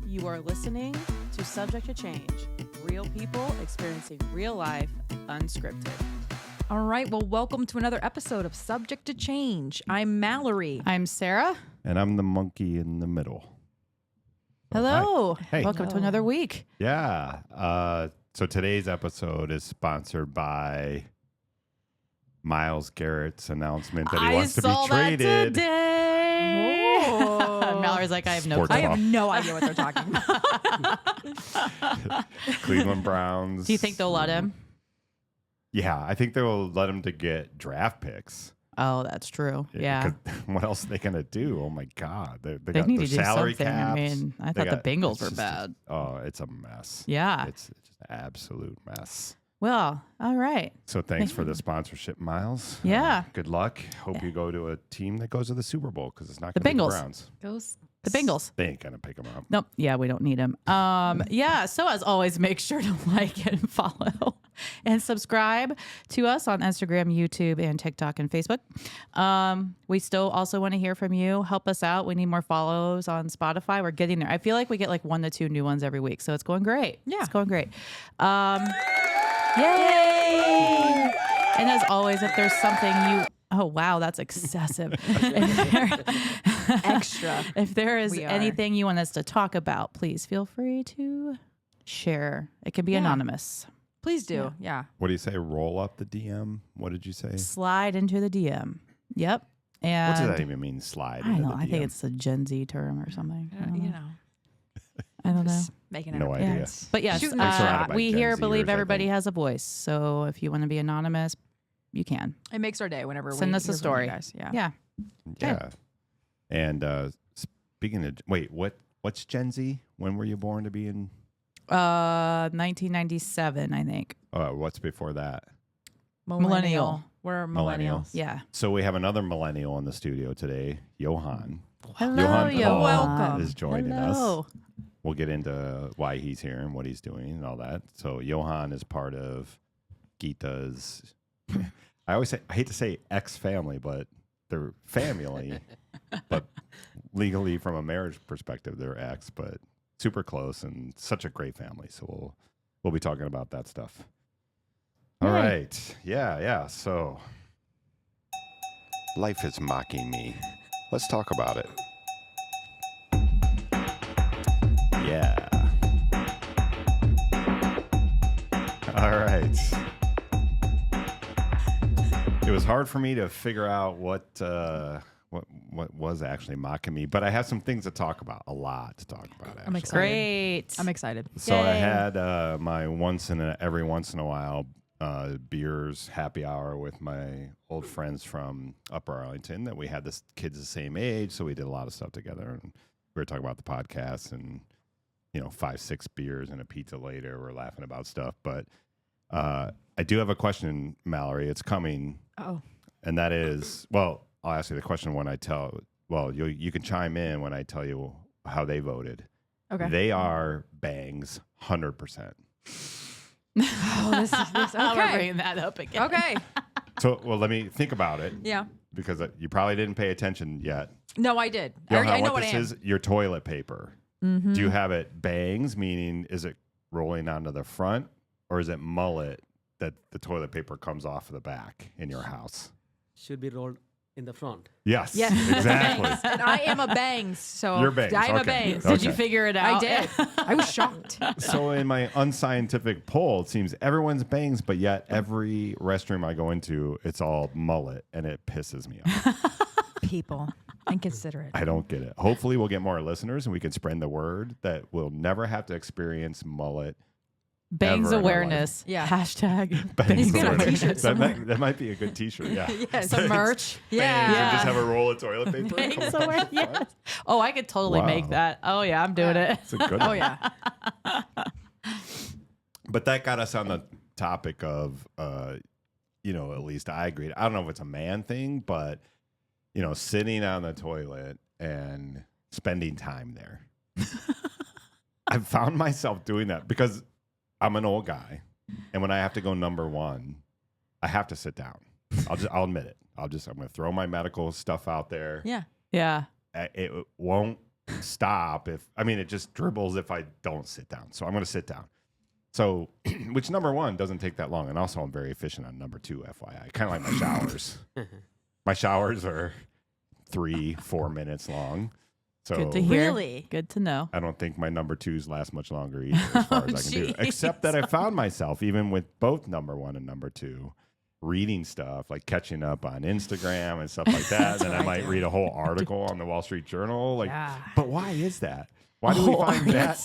You are listening to Subject to Change. Real people experiencing real life, unscripted. All right. Well, welcome to another episode of Subject to Change. I'm Mallory. I'm Sarah. And I'm the monkey in the middle. Hello. Hey. Welcome to another week. Yeah. So today's episode is sponsored by Myles Garrett's announcement that he wants to be traded. That today. Oh. Mallory's like, I have no Sports clue. I have no idea what they're talking about. Cleveland Browns. Do you think they'll let him? Yeah, I think they'll let him to get draft picks. Oh, that's true. Yeah. 'Cause what else are they going to do? Oh, my God. They They got need their to do salary something. caps. I mean, I They thought the Bengals it's were just- bad. Oh, it's a mess. Yeah. It's just an absolute mess. Well, all right. So thanks for the sponsorship, Miles. Yeah. Good luck. Hope you go to a team that goes to the Super Bowl because it's not The going to be the Bengals. Browns. The Bengals. They ain't going to pick them up. Nope. Yeah, we don't need him. Yeah. So as always, make sure to like and follow and subscribe to us on Instagram, YouTube, and TikTok and Facebook. We still also want to hear from you. Help us out. We need more follows on Spotify. We're getting there. I feel like we get like 1 to 2 new ones every week. So it's going great. Yeah. It's going great. Yay! And as always, if there's something you... Oh, wow, that's excessive. Extra. If there is We are. anything you want us to talk about, please feel free to share. It can be Yeah. anonymous. Please do. Yeah. What do you say? Roll up the DM? What did you say? Slide into the DM. Yep. And What does that even mean, slide? I into know. the I think DM? it's a Gen Z term or something. I don't You know. know. I don't know. Just making it No up. idea. But yes, Shooting I'm surrounded by we Gen here Zers, believe I everybody think. has a voice. So if you want to be anonymous, you can. It makes our day whenever Send we us a hear from you story. guys. Yeah. Yeah. Yeah. And speaking of, what's Gen Z? When were you born to be in? 1997, I think. What's before that? Millennial. We're Millennial. millennials. Yeah. So we have another millennial in the studio today, Johan. Hello, Johan Johan. Welcome. is joining Hello. us. We'll get into why he's here and what he's doing and all that. So Johan is part of Gita's. I hate to say ex-family, but they're family. But legally, from a marriage perspective, they're ex, but super close and such a great family. So we'll be talking about that stuff. All Yay. right. Yeah. So life is mocking me. Let's talk about it. Yeah. All right. It was hard for me to figure out what was actually mocking me, but I have some things to talk about. A lot to talk about. Actually. I'm excited. Great. I'm excited. So I Yay. had my every once in a while beers happy hour with my old friends from Upper Arlington that we had this kids the same age, so we did a lot of stuff together, and we were talking about the podcast and 5-6 beers and a pizza later we're laughing about stuff. But I do have a question, Mallory. It's coming, Oh. and that is, well, I'll ask you the question when I tell. Well, you can chime in when I tell you how they voted. Okay. They are bangs 100%. Oh, this is this. We're Okay. bringing that up again. Okay. So, well, let me think about it Yeah. because you probably didn't pay attention yet. No, I did. Johan, I know what what I this am. is? Your toilet paper. Mm-hmm. Do you have it bangs, meaning is it rolling onto the front, or is it mullet that the toilet paper comes off of the back in your house? Should be rolled in the front. Yes, Yes. exactly. And I am a bangs. So You're bangs, I'm a okay. bangs. Did you Okay. figure it out? I did. I was shocked. So in my unscientific poll, it seems everyone's bangs, but yet every restroom I go into, it's all mullet, and it pisses me off. People. Inconsiderate. I don't get it. Hopefully, we'll get more listeners, and we can spread the word that we'll never have to experience mullet. Bangs Ever in our awareness. Yeah. Hashtag Bangs Needs to be on a awareness. t-shirt That somewhere. that might be a good T-shirt. Yeah. Yes. some merch. Yeah. Bangs and just have a roll of toilet paper. Bangs come on. awareness. Yes. Oh, I could totally make Wow. that. Oh yeah, I'm doing it. It's a good Oh, one. yeah. But that got us on the topic of, at least I agreed. I don't know if it's a man thing, but, sitting on the toilet and spending time there. I've found myself doing that because I'm an old guy. And when I have to go number one, I have to sit down. I'll admit it. I'm going to throw my medical stuff out there. Yeah. Yeah. It won't stop it just dribbles if I don't sit down. So I'm going to sit down. So, which number one doesn't take that long. And also I'm very efficient on number two, FYI. Kind of like my showers. My showers are 3-4 minutes long. So Good to hear. Really? Good to know. I don't think my number twos last much longer either, as far as I can do. Except that I found myself, even with both number one and number two, reading stuff, like catching up on Instagram and stuff like that. And then I might read a whole article on the Wall Street Journal. Like, but why is that? Why do we find that?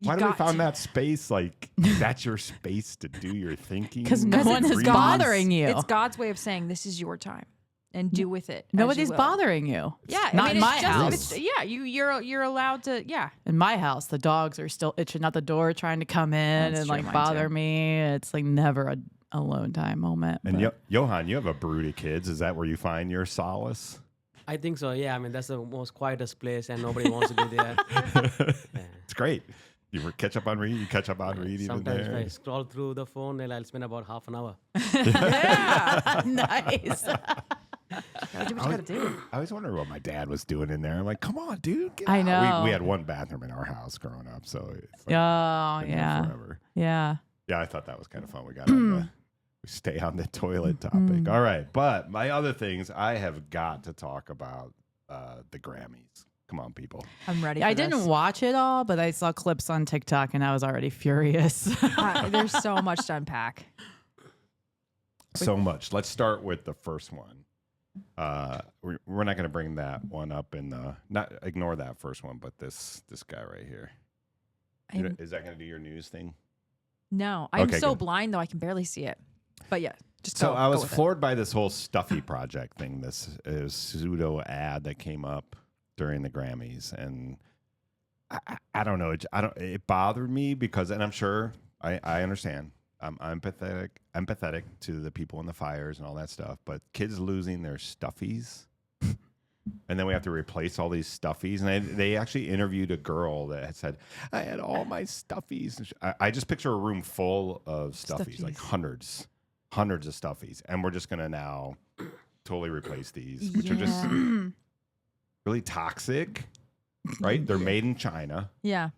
Why do we find that space like that's your space to do your thinking? Because no one is bothering you. It's God's way of saying this is your time. And do with it. Nobody's bothering you. Yeah, not in my house. You're allowed to. Yeah, in my house, the dogs are still itching at the door, trying to come in and like bother me. It's like never a alone time moment. And Johan, you have a brood of kids. Is that where you find your solace? I think so. Yeah, I mean that's the most quietest place, and nobody wants to be there. It's great. You catch up on reading. You catch up on reading. Sometimes if I scroll through the phone, and I'll spend about half an hour. Yeah, nice. Gotta do what you gotta do. I always wondered what my dad was doing in there. I'm like, come on, dude. Get I out. know. We had one bathroom in our house growing up, so it's like forever. Yeah. Yeah, I thought that was kind of fun. We got on we stay on the toilet topic. All right, but my other things, I have got to talk about the Grammys. Come on, people. I'm ready. I didn't watch it all, but I saw clips on TikTok and I was already furious. There's so much to unpack. So much. Let's start with the first one. We're not going to bring that one up not ignore that first one, but this guy right here. Is that going to do your news thing? No, I'm okay, so good. blind though I can barely see it. But yeah, so I was floored by this whole Stuffy project thing. This pseudo ad that came up during the Grammys, and I don't know. It bothered me because, and I'm sure I understand. I'm empathetic to the people in the fires and all that stuff, but kids losing their stuffies, and then we have to replace all these stuffies. And they actually interviewed a girl that had said, "I had all my stuffies." I just picture a room full of stuffies. Like hundreds of stuffies, and we're just gonna now totally replace these, which are just really toxic, right? They're made in China. Yeah.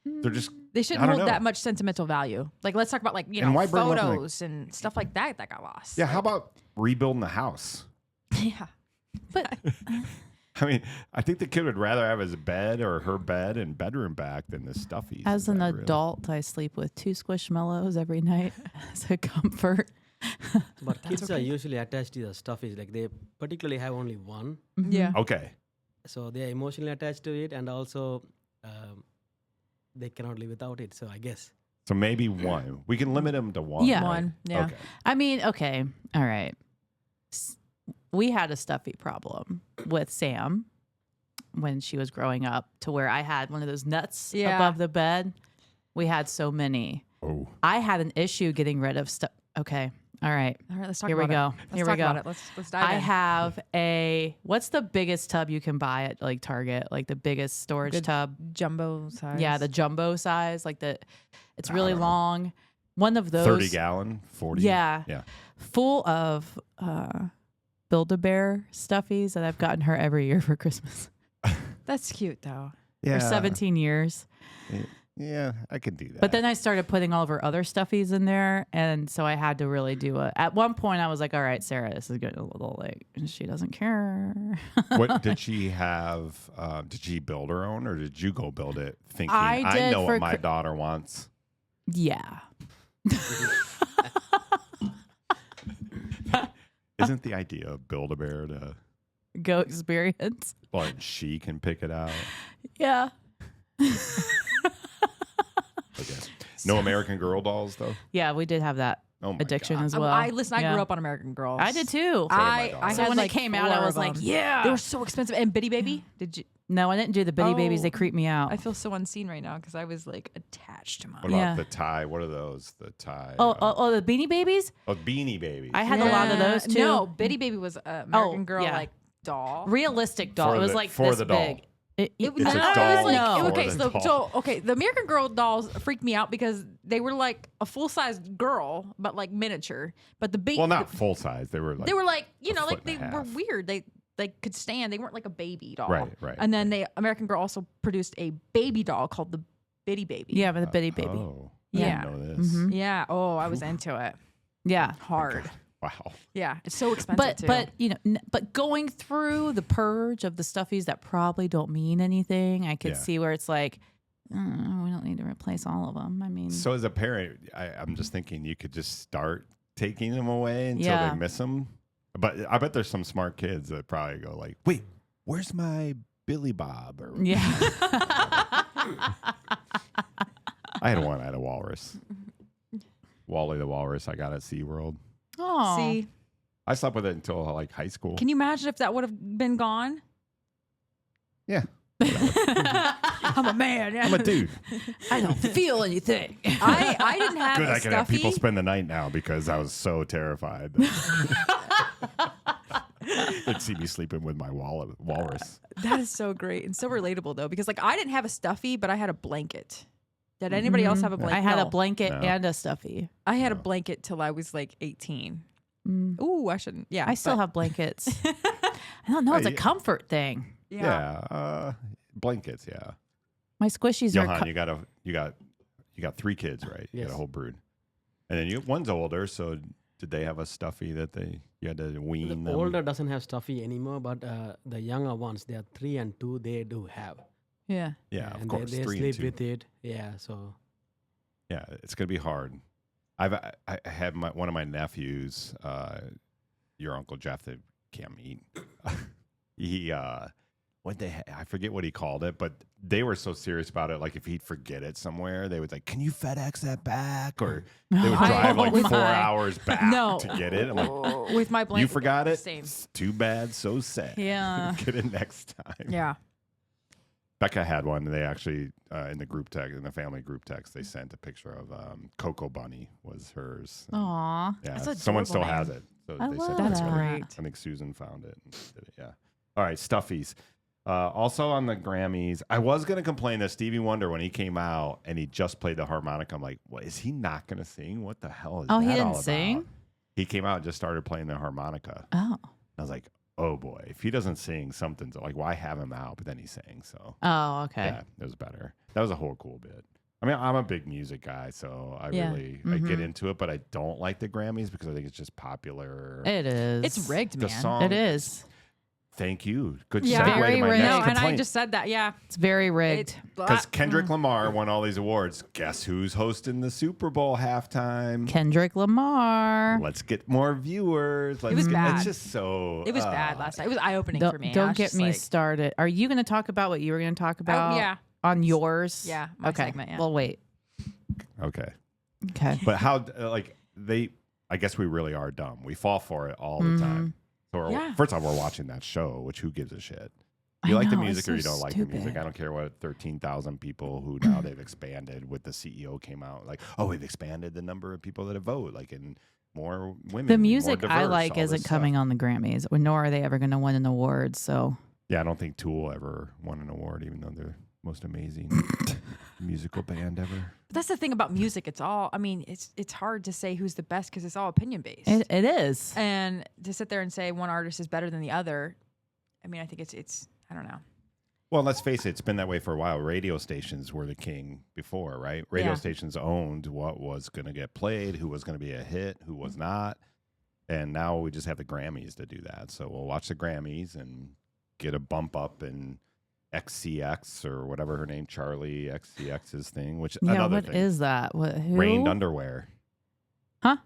They're just. They shouldn't hold that much sentimental value. Like, let's talk about photos and stuff like that got lost. Yeah, how about rebuilding the house? Yeah. But I mean, I think the kid would rather have his bed or her bed and bedroom back than the stuffies. As an adult, I sleep with 2 Squishmallows every night as a comfort. But kids are usually attached to the stuffies. Like they particularly have only one. Yeah. Okay. So they are emotionally attached to it, and also they cannot live without it. So I guess. So maybe one. We can limit them to one. Yeah. Right? One. Yeah. Okay. I mean, okay. All right. We had a stuffy problem with Sam when she was growing up, to where I had one of those nuts above the bed. We had so many. Oh. I had an issue getting rid of stuff. Okay. All right. Let's talk Here about we go. it. Here we go. Let's dive in. I have what's the biggest tub you can buy at like Target? Like the biggest storage tub? Jumbo size. Yeah, the jumbo size. Like it's really long. One of those. 30 gallon, 40. Yeah. Yeah. Full of Build-A-Bear stuffies that I've gotten her every year for Christmas. That's cute though. Yeah. For 17 years. Yeah, I could do that. But then I started putting all of her other stuffies in there. And so I had to really at one point I was like, all right, Sarah, this is getting a little like, she doesn't care. What did she have? Did she build her own, or did you go build it thinking, I know what my daughter wants? Yeah. Isn't the idea of Build-A-Bear to go experience? But she can pick it out? Yeah. Okay. No American Girl dolls, though? Yeah, we did have that addiction as well. I grew up on American Girls. I did too. I so had when like it came out, I was like, yeah. They were so expensive. And Bitty Baby? Did you? No, I didn't do the Bitty Babies. They creep me out. I feel so unseen right now because I was like attached to mine. What about the tie? What are those? The tie. Oh, the Beanie Babies? Oh, Beanie Babies. I had a lot of those too. No, Bitty Baby was American Girl like doll. Realistic doll. It was like for this the doll. big. It's a doll. Okay, the American Girl dolls freaked me out because they were like a full-sized girl, but like miniature. But the big, well, not full size. They were like you know, like they were weird. like could stand. They weren't like a baby doll. Right. And then American Girl also produced a baby doll called the Bitty Baby. Yeah, but the bitty baby. Oh, Yeah. I didn't know this. Mhm. Yeah. Oh, I was into it. Yeah. Hard. Wow. Yeah. It's so expensive too. But you know, but going through the purge of the stuffies that probably don't mean anything, I could Yeah. see where it's like, we don't need to replace all of them. I mean, So as a parent, I'm just thinking you could just start taking them away until Yeah. they miss them. But I bet there's some smart kids that probably go like, "Wait, where's my Billy Bob?" Or yeah. I had one. I had a walrus, Wally the walrus. I got at SeaWorld. Oh, See, I slept with it until like high school. can you imagine if that would have been gone? Yeah, I'm a man. Yeah. I'm a dude. I don't feel anything. I didn't have Good, a I can have stuffy. people spend the night now because I was so terrified. They'd see me sleeping with my walrus. That is so great and so relatable though, because like I didn't have a stuffy, but I had a blanket. Did anybody else have a blanket? I had a No. blanket No. and a stuffy. I had a blanket till I was like 18. Mm. Ooh, I shouldn't. Yeah, I still but- have blankets. I don't know. It's a Yeah. comfort thing. Yeah, blankets. Yeah, My squishies Johan, are. you got 3 kids, right? You got Yes. a whole brood, and then one's older. So did they have a stuffy that you had to wean The them? older doesn't have stuffy anymore, but the younger ones, they are 3 and 2, they do have. Yeah. Yeah, of and course, they 3 sleep and 2. with it. Yeah, so Yeah, it's gonna be hard. I had one of my nephews, your Uncle Jeff, that can't meet. He I forget what he called it, but they were so serious about it. Like if he'd forget it somewhere, they would like, "Can you FedEx that back?" Or they would drive like with 4 my- hours back No. to get it. I'm like, with my blanket. you forgot it. Same. It's too bad, so sad. Yeah. Get it next time. Yeah. Becca had one. And they actually in the family group text, they sent a picture of Coco Bunny was hers. Aw. Yeah, That's someone still adorable has name. it. So I they love sent that. it That's together. great. I think Susan found it and did it. Yeah. All right, stuffies. Also on the Grammys, I was going to complain that Stevie Wonder, when he came out and he just played the harmonica, I'm like, what, is he not going to sing? What the hell is Oh, that he didn't all about? sing? He came out and just started playing the harmonica. Oh. I was like, oh boy, if he doesn't sing, something's like, why have him out? But then he sang, so Oh, okay. yeah, it was better. That was a whole cool bit. I mean, I'm a big music guy, so I Yeah. really I get into it, but I don't like the Grammys because I think it's just popular. It is. It's rigged, The man. song. It is. Thank you. Good Yeah. segue Very to my rigged. next No, and I complaint. just said that. Yeah. It's very rigged. Because Kendrick Lamar won all these awards. Guess who's hosting the Super Bowl halftime? Kendrick Lamar. Let's get more viewers. Let's was get, bad. It's just so. It was bad last night. It was eye opening for me. I Don't was get just me like, started. Are you going to talk about what you were going to talk about? yeah. On yours? Yeah, my okay. segment, yeah. Well, wait. Okay. Okay. But how, I guess we really are dumb. We fall for it all the time. So Yeah. first off, we're watching that show, which who gives a shit? I You like the know, music it's or you so don't like the music? stupid. I don't care what 13,000 people who now they've expanded with the CEO came out. Like, oh, we've expanded the number of people that vote. Like, and more women. The more music I diverse, like all this isn't coming stuff. on the Grammys, nor are they ever going to win an award. So Yeah, I don't think Tool ever won an award, even though they're the most amazing musical band ever. But that's the thing about music. It's all. I mean, it's hard to say who's the best because it's all opinion based. it is. And to sit there and say one artist is better than the other, I mean, I think it's. I don't know. Well, let's face it, it's been that way for a while. Radio stations were the king before, right? Radio Yeah. stations owned what was going to get played, who was going to be a hit, who was not. And now we just have the Grammys to do that. So we'll watch the Grammys and get a bump up in XCX or whatever her name, Charlie XCX's thing, which Yeah. another What thing. is that? What? Who? Rained Underwear. Huh?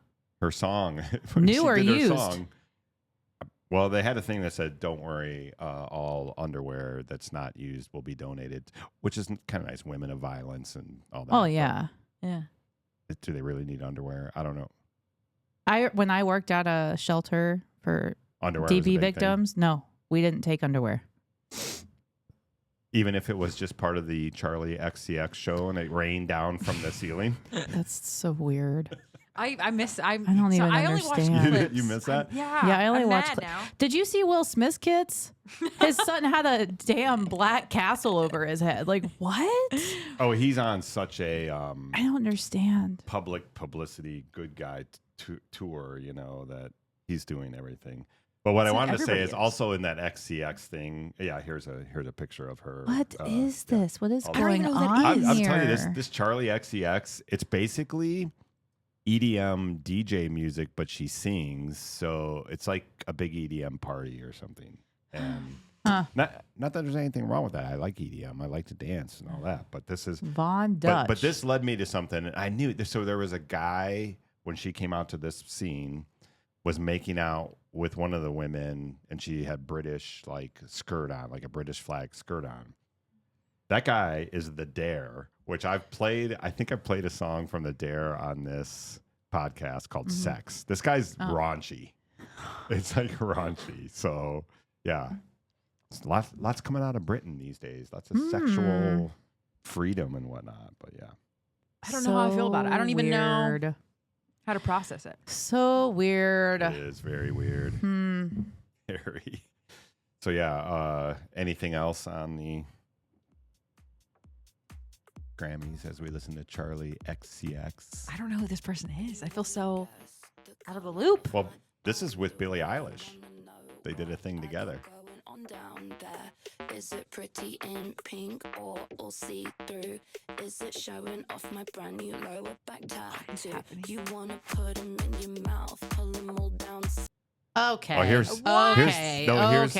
Her song. when New she or did her used? song- well, they had a thing that said, "Don't worry, all underwear that's not used will be donated," which is kind of nice. Women of violence and all that. Oh yeah. Yeah. But do they really need underwear? I don't know. When I worked at a shelter for Underwear was a DV big thing. victims, no, we didn't take underwear. Even if it was just part of the Charlie XCX show and it rained down from the ceiling. That's so weird. I miss. I don't even I only watched understand. clips. You miss that? Yeah. Yeah, I only I'm watched mad cli- now. Did you see Will Smith's kids? His son had a damn black castle over his head. Like what? Oh, he's on such a I don't understand. publicity good guy tour, that he's doing everything. But what I It's like wanted to say everybody is is. also in that XCX thing. Yeah, here's a picture of her. What is this? What is I'll- going I don't even know on what that is. I'm here? telling you, this Charlie XCX, it's basically EDM DJ music, but she sings. So it's like a big EDM party or something. And Huh. not that there's anything wrong with that. I like EDM. I like to dance and all that. But this is Von Dutch. but this led me to something. And I knew this. So there was a guy when she came out to this scene was making out with one of the women, and she had British like skirt on, like a British flag skirt on. That guy is the Dare, which I've played. I think I've played a song from the Dare on this podcast called Sex. This guy's raunchy. It's like raunchy. So yeah, it's lots coming out of Britain these days. Lots of sexual freedom and whatnot. But yeah, I don't know how I feel about it. I don't even know weird. how to process it. So weird. it is very weird. Very. So yeah, anything else on the Grammys as we listen to Charlie XCX? I don't know who this person is. I feel so out of the loop. Well, this is with Billie Eilish. They did a thing together. On down there. Is it pretty in pink or all see through? Is it showing off my brand new lower back tattoo? You wanna put 'em in your mouth, pull 'em all down. Okay. Oh, here's okay. here's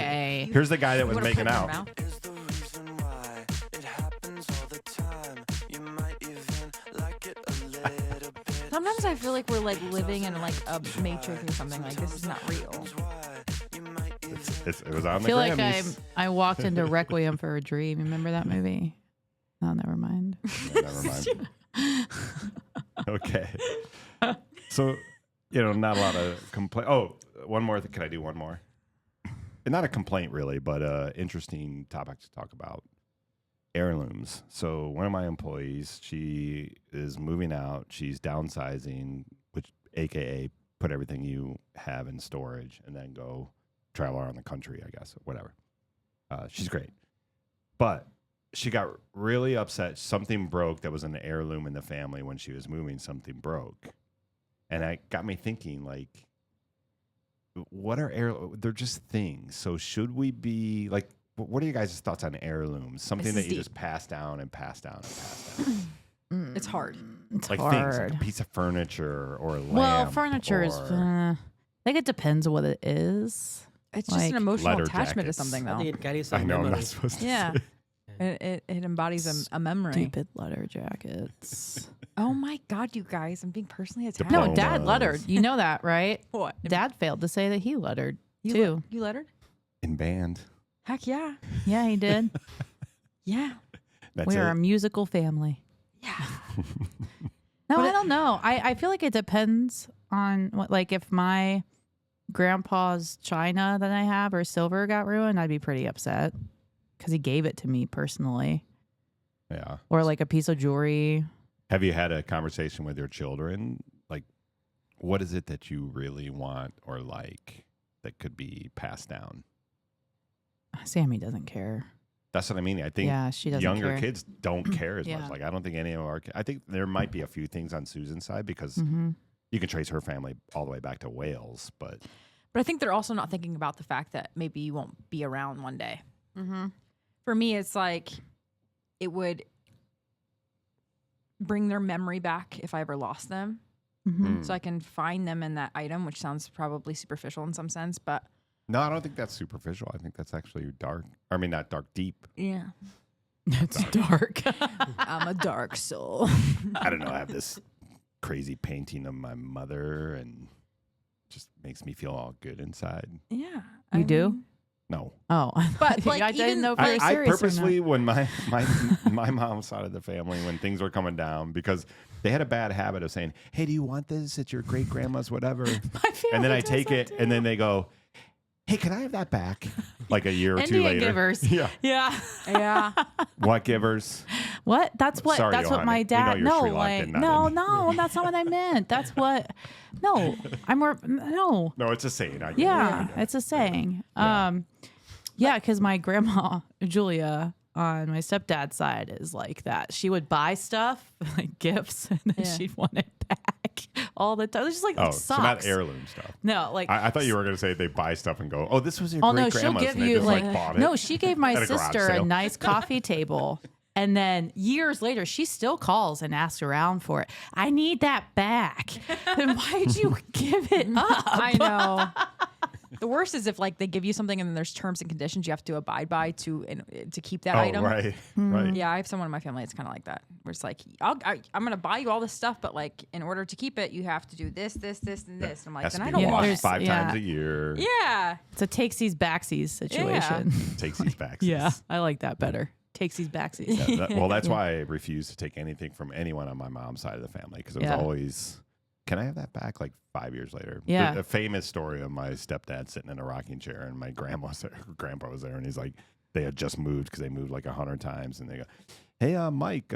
here's the guy that was Wanna making put it in out. your mouth? Is the reason why it happens all the time. You might even like it a little bit. Sometimes I feel like we're like living in like a matrix or something. Like this is not real. It was on I the feel like Grammys. I walked into Requiem for a Dream. Remember that movie? Oh, never mind. Yeah, never mind. Okay. So, not a lot of complaint. Oh, one more. Can I do one more? And not a complaint, really, but interesting topic to talk about. Heirlooms. So one of my employees, she is moving out. She's downsizing, which AKA put everything you have in storage and then go travel around the country, I guess, or whatever. She's great. But she got really upset. Something broke that was an heirloom in the family when she was moving. Something broke. And it got me thinking, like, what are heirlooms? They're just things. So should we be, like, what are you guys' thoughts on heirlooms? Something This that is you deep. just pass down and pass down and pass down. It's hard. It's Like hard. things, like a piece of furniture or a lamp. Well, furniture is. or- I think it depends what it is. It's just Like an emotional leather attachment jackets. to something, I though. think it carries I some know, I'm not memories. supposed to Yeah. say. It embodies a memory. Stupid leather jackets. Oh my God, you guys! I'm being personally attacked. No, Diplomas. Dad lettered. You know that, right? What? Dad failed to say that he lettered You too. You lettered? In band. Heck yeah. Yeah, he did. Yeah. That's We it. are a musical family. Yeah. No, I don't know. I feel like it depends on what, like, if my grandpa's china that I have or silver got ruined, I'd be pretty upset because he gave it to me personally. Yeah. Or like a piece of jewelry. Have you had a conversation with your children? Like, what is it that you really want or like that could be passed down? Sammy doesn't care. That's what I mean. I think Yeah, she doesn't younger care. kids don't care as Yeah. much. Like, I don't think any of our I think there might be a few things on Susan's side because you can trace her family all the way back to Wales, but But I think they're also not thinking about the fact that maybe you won't be around one day. Mm-hmm. For me, it's like it would bring their memory back if I ever lost them. Mm-hmm. So I can find them in that item, which sounds probably superficial in some sense, but no, I don't think that's superficial. I think that's actually dark. I mean, not dark, deep. yeah. It's dark. I'm a dark soul. I don't know. I have this crazy painting of my mother and just makes me feel all good inside. Yeah. You do? No. Oh, But, like, I didn't even- know if you were I serious or not. purposely, when my mom's side of the family, when things were coming down, because they had a bad habit of saying, "Hey, do you want this? It's your great grandma's, whatever." And then I take it, and then they go, "Hey, can I have that back?" Like a year or two Indian later. givers. Yeah. Yeah. Yeah. What givers? What? That's what. Sorry, that's what Johan. my We dad. know you're No, Sri Lankan, like not Indian. no, that's not what I meant. That's what. No, I'm more. No. No, it's a saying. I get it. Yeah, it's a saying. Yeah, because my grandma Julia on my stepdad's side is like that. She would buy stuff like gifts, and then Yeah. she'd want it back. back all the time. It's just like Oh, socks. so not heirloom stuff. No, like I thought you were going to say they buy stuff and go, oh, this was your oh great no, she'll grandma's. give And they you just, like bought it no. She gave my at a garage sister a sale. nice coffee table. And then years later, she still calls and asks around for it. I need that back. Then why'd you give it up? I know. The worst is if like they give you something and then there's terms and conditions you have to abide by to keep that Oh, item. right. Hmm. Right. Yeah, I have someone in my family. It's kind of like that. Where it's like, I'm gonna buy you all this stuff, but like in order to keep it, you have to do this, this, this, and this. And I'm like, Has then to I be don't want washed it. 5 yeah. times a year. Yeah. It's a takesies backsies situation. Takes these back. Yeah, I like that better. Takesies backsies. Well, that's why I refuse to take anything from anyone on my mom's side of the family because it was Yeah. always, can I have that back? Like 5 years later. Yeah. The famous story of my stepdad sitting in a rocking chair and my grandpa was there and he's like, they had just moved because they moved like 100 times and they go, hey, Mike,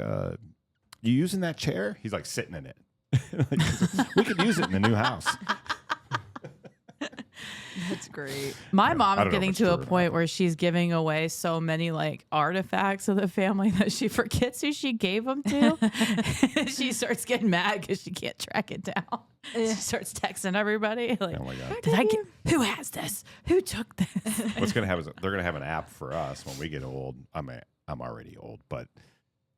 you using that chair? He's like sitting in it. Like, we could use it in the new house. That's great. My I mom's don't know if getting it's to true a or not. point where she's giving away so many like artifacts of the family that she forgets who she gave them to. She starts getting mad because she can't track it down. She starts texting everybody like, Oh my God. "Did I get? Who has this? Who took this?" What's going to happen is they're going to have an app for us when we get old. I'm already old, but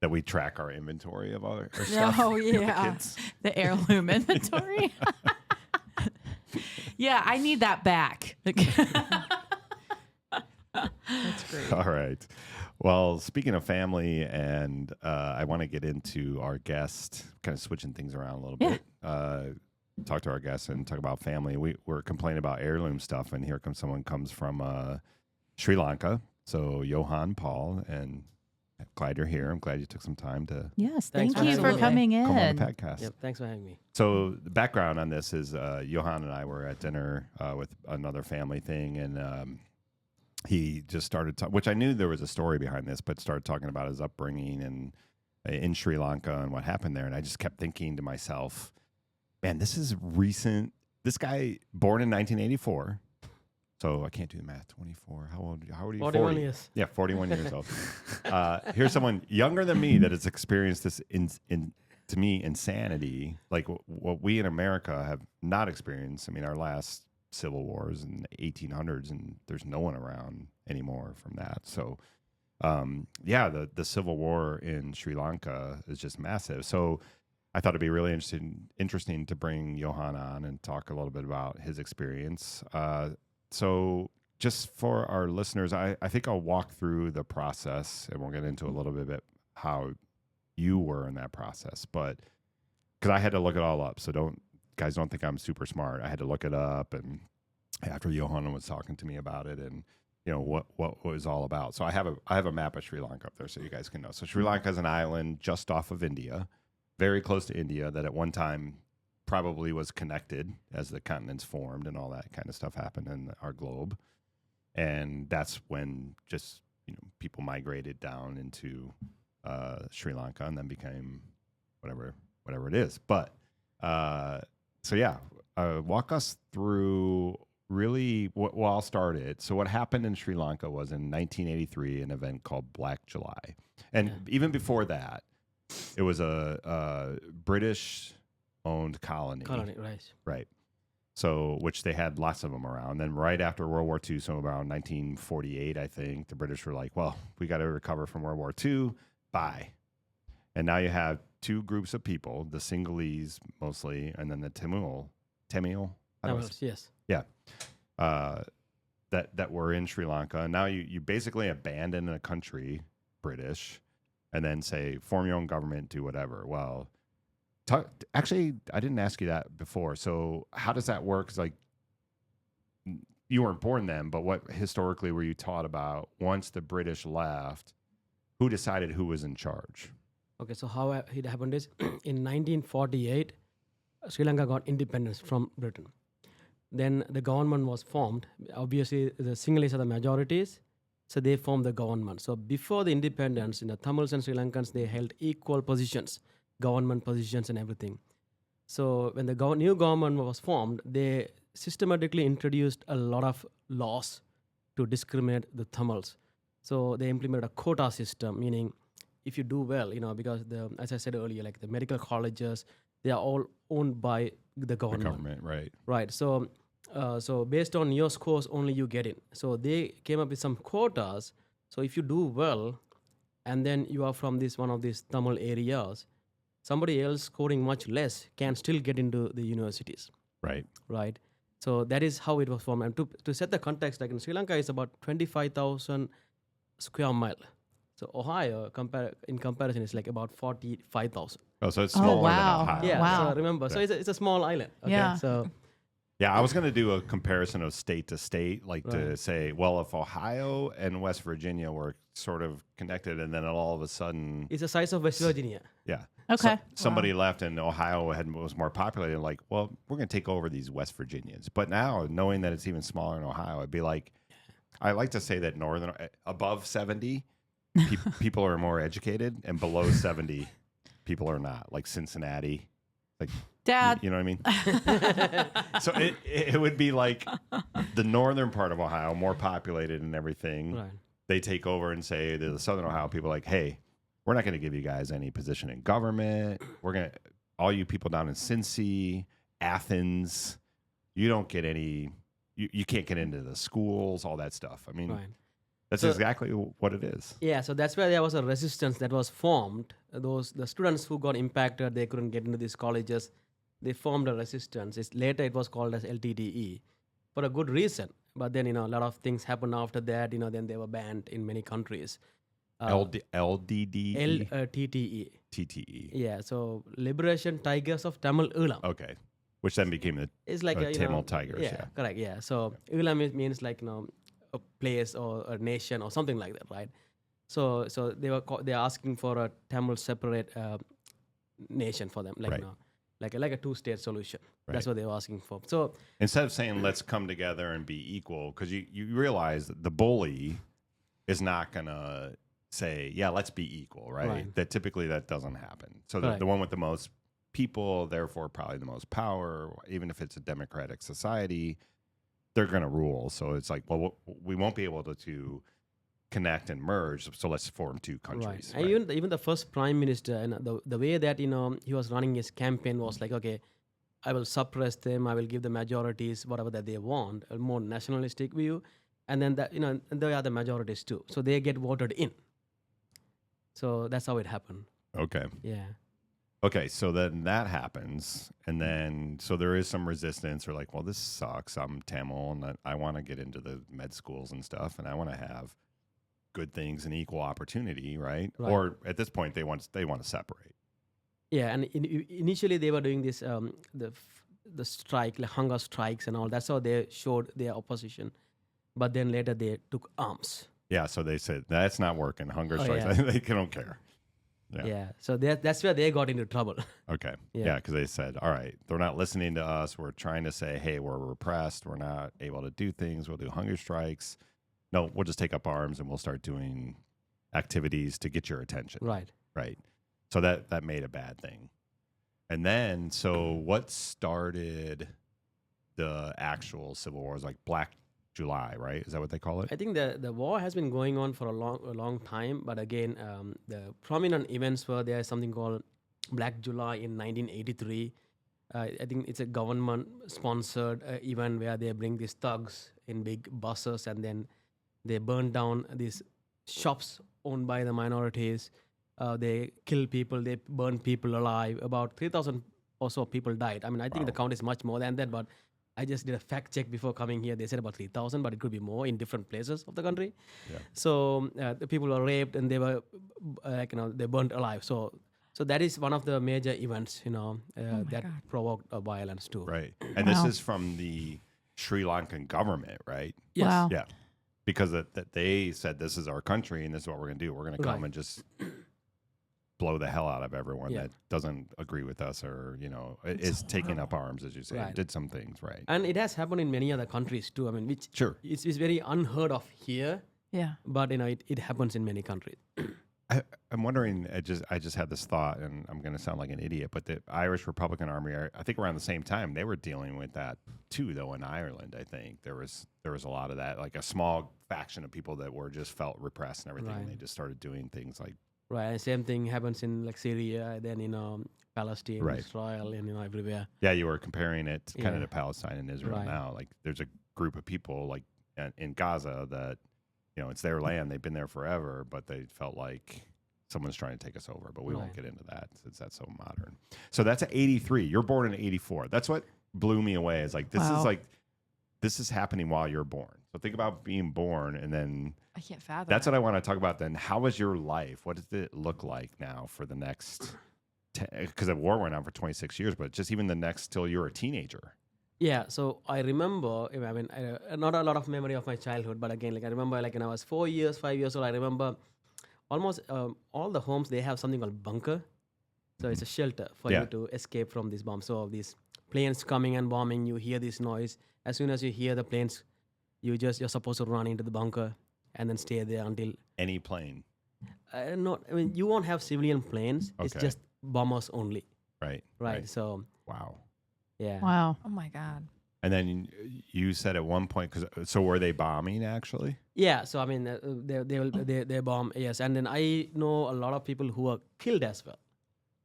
that we track our inventory of our stuff. Oh, with the yeah. kids. The heirloom inventory. Yeah, I need that back. That's great. All right. Well, speaking of family, and I want to get into our guest, kind of switching things around a little bit. Talk to our guests and talk about family. We're complaining about heirloom stuff, and here comes someone comes from Sri Lanka. So Johan, Paul, and I'm glad you're here. I'm glad you took some time to Yes, Thanks thank for you for having me. coming in. come on the podcast. Yep. Thanks for having me. So the background on this is Johan and I were at dinner with another family thing, and he just started, which I knew there was a story behind this, but started talking about his upbringing and in Sri Lanka and what happened there. And I just kept thinking to myself, man, this is recent. This guy born in 1984. So I can't do the math. 24. How old are you? 41 40. years. Yeah, 41 years old. Here's someone younger than me that has experienced this to me, insanity, like what we in America have not experienced. I mean, our last civil wars in the 1800s, and there's no one around anymore from that. So, the civil war in Sri Lanka is just massive. So I thought it'd be really interesting to bring Johan on and talk a little bit about his experience. So just for our listeners, I think I'll walk through the process and we'll get into a little bit how you were in that process. But because I had to look it all up. So don't think I'm super smart. I had to look it up. And after Johan was talking to me about it and, you know, what it was all about. So I have a map of Sri Lanka up there so you guys can know. So Sri Lanka is an island just off of India, very close to India, that at one time probably was connected as the continents formed and all that kind of stuff happened in our globe. And that's when just, you know, people migrated down into Sri Lanka and then became whatever it is. But walk us through really I'll start it. So what happened in Sri Lanka was in 1983, an event called Black July. And even before that, it was a British owned colony. Right. Right. So, which they had lots of them around. Then right after World War II, so around 1948, I think, the British were like, well, we got to recover from World War II. Bye. And now you have two groups of people, the Sinhalese mostly, and then the Tamil. Yes. Yeah. That were in Sri Lanka. And now you basically abandon a country, British, and then say, form your own government, do whatever. Well, actually, I didn't ask you that before. So how does that work? 'Cause like you weren't born then, but what historically were you taught about once the British left? Who decided who was in charge? Okay, so how it happened is in 1948, Sri Lanka got independence from Britain. Then the government was formed. Obviously, the Sinhalese are the majorities, so they formed the government. So before the independence, the Tamils and Sri Lankans, they held equal positions, government positions and everything. So when the new government was formed, they systematically introduced a lot of laws to discriminate the Tamils. So they implemented a quota system, meaning if you do well, because as I said earlier, like the medical colleges, they are all owned by the The government. government, right? Right. So, so based on your scores, only you get in. So they came up with some quotas. So if you do well, and then you are from this one of these Tamil areas, somebody else scoring much less can still get into the universities. Right. Right. So that is how it was formed. And to set the context, like in Sri Lanka, is about 25,000 square mile. So Ohio, in comparison, is like about 45,000. Oh, so it's Oh, smaller wow. than Ohio. Yeah. Wow. So remember, so it's a small island. Okay? Yeah. So Yeah, I was going to do a comparison of state to state, like to Right. say, well, if Ohio and West Virginia were sort of connected, and then all of a sudden, it's the size of West Virginia. yeah, Okay. somebody left and Ohio was more populated, like, well, we're going to take over these West Virginians. But now, knowing that it's even smaller in Ohio, it'd be like, I like to say that above 70, people are more educated, and below 70, people are not. Like Cincinnati, like. Dad. You know what I mean? So it would be like the northern part of Ohio, more populated and everything. Right. They take over and say to the southern Ohio people, like, hey, we're not going to give you guys any position in government. We're going to, all you people down in Cincy, Athens, you don't get any, you can't get into the schools, all that stuff. I mean, Right. that's So- exactly what it is. Yeah, so that's where there was a resistance that was formed. The students who got impacted, they couldn't get into these colleges. They formed a resistance. Later it was called as LTTE for a good reason. But then, a lot of things happened after that. Then they were banned in many countries. LDDE? LTTE. TTE. Yeah, so Liberation Tigers of Tamil Eelam. Okay. Which then became the It's like Tamil Tigers. Yeah, Yeah. correct. Yeah, so Eelam means like a place or a nation or something like that, right? So they're asking for a Tamil separate nation for them, like Right. like a two-state solution. Right. That's what they were asking for. So Instead of saying let's come together and be equal, because you realize that the bully is not gonna say, yeah, let's be equal, right? Right. That typically that doesn't happen. So Right. the one with the most people, therefore probably the most power, even if it's a democratic society, they're gonna rule. So it's like, well, we won't be able to connect and merge, so let's form two countries. right. And even the first prime minister, and the way that he was running his campaign was like, okay, I will suppress them, I will give the majorities whatever that they want, a more nationalistic view, and then that and they are the majorities too, so they get voted in. So that's how it happened. Okay. Yeah. Okay, so then that happens, and then so there is some resistance. Or like, well, this sucks. I'm Tamil, and I want to get into the med schools and stuff, and I want to have good things and equal opportunity, right? Right. Or at this point, they want to separate. Yeah, and initially they were doing this the strike, like hunger strikes and all. That's how they showed their opposition. But then later they took arms. Yeah, so they said that's not working. Hunger Oh, strikes. yeah. They don't care. Yeah. Yeah. So that's where they got into trouble. Okay. Yeah. Yeah, because they said, all right, they're not listening to us. We're trying to say, hey, we're repressed. We're not able to do things. We'll do hunger strikes. No, we'll just take up arms and we'll start doing activities to get your attention. Right. Right. So that made a bad thing. And then, so what started the actual civil wars, like Black July, right? Is that what they call it? I think the war has been going on for a long time, but again, the prominent events were there. Something called Black July in 1983. I think it's a government-sponsored event where they bring these thugs in big buses and then they burn down these shops owned by the minorities. They kill people. They burn people alive. About 3,000 or so people died. I mean, I think the count is much more than that, but I just did a fact check before coming here. They said about 3,000, but it could be more in different places of the country. Yeah. So the people were raped and they were they burnt alive. So that is one of the major events, that God. provoked violence too. Right. And this is from the Sri Lankan government, right? Yes. Wow. Yeah. Because that they said, this is our country and this is what we're going to do. We're going to come Right. and just blow the hell out of everyone Yeah. that doesn't agree with us or, is taking up arms, as you say, Right. did some things, right? And it has happened in many other countries too. I mean, which Sure. it's very unheard of here, Yeah. but it happens in many countries. I'm wondering, I just had this thought, and I'm going to sound like an idiot, but the Irish Republican Army, I think around the same time, they were dealing with that too, though, in Ireland. I think there was a lot of that, like a small faction of people that just felt repressed and everything, and Right. they just started doing things like Right. Same thing happens in like Syria, then Palestine, Right. Israel, and everywhere. Yeah, you were comparing it kind of Yeah. to Palestine and Israel Right. now. Like there's a group of people like in Gaza that, it's their land. They've been there forever, but they felt like someone's trying to take us over. But we won't Right. get into that since that's so modern. So that's at 83. You're born in 84. That's what blew me away. Is like Wow. this is happening while you're born. So think about being born and then I can't fathom. that's that. what I want to talk about then. How was your life? What does it look like now for the next because the war went on for 26 years, but just even the next till you're a teenager. Yeah, so I remember, not a lot of memory of my childhood, but again, like I remember, like when I was 5 years old, I remember almost all the homes, they have something called bunker. So it's a shelter for Yeah. you to escape from these bombs. So these planes coming and bombing, you hear this noise. As soon as you hear the planes, you're supposed to run into the bunker and then stay there until, Any plane, you won't have civilian planes. It's Okay. just bombers only, right? right? So, Wow. yeah. Wow. Oh my god. And then you said at one point, so were they bombing actually? Yeah, so I mean, they bomb, yes, and then I know a lot of people who are killed as well.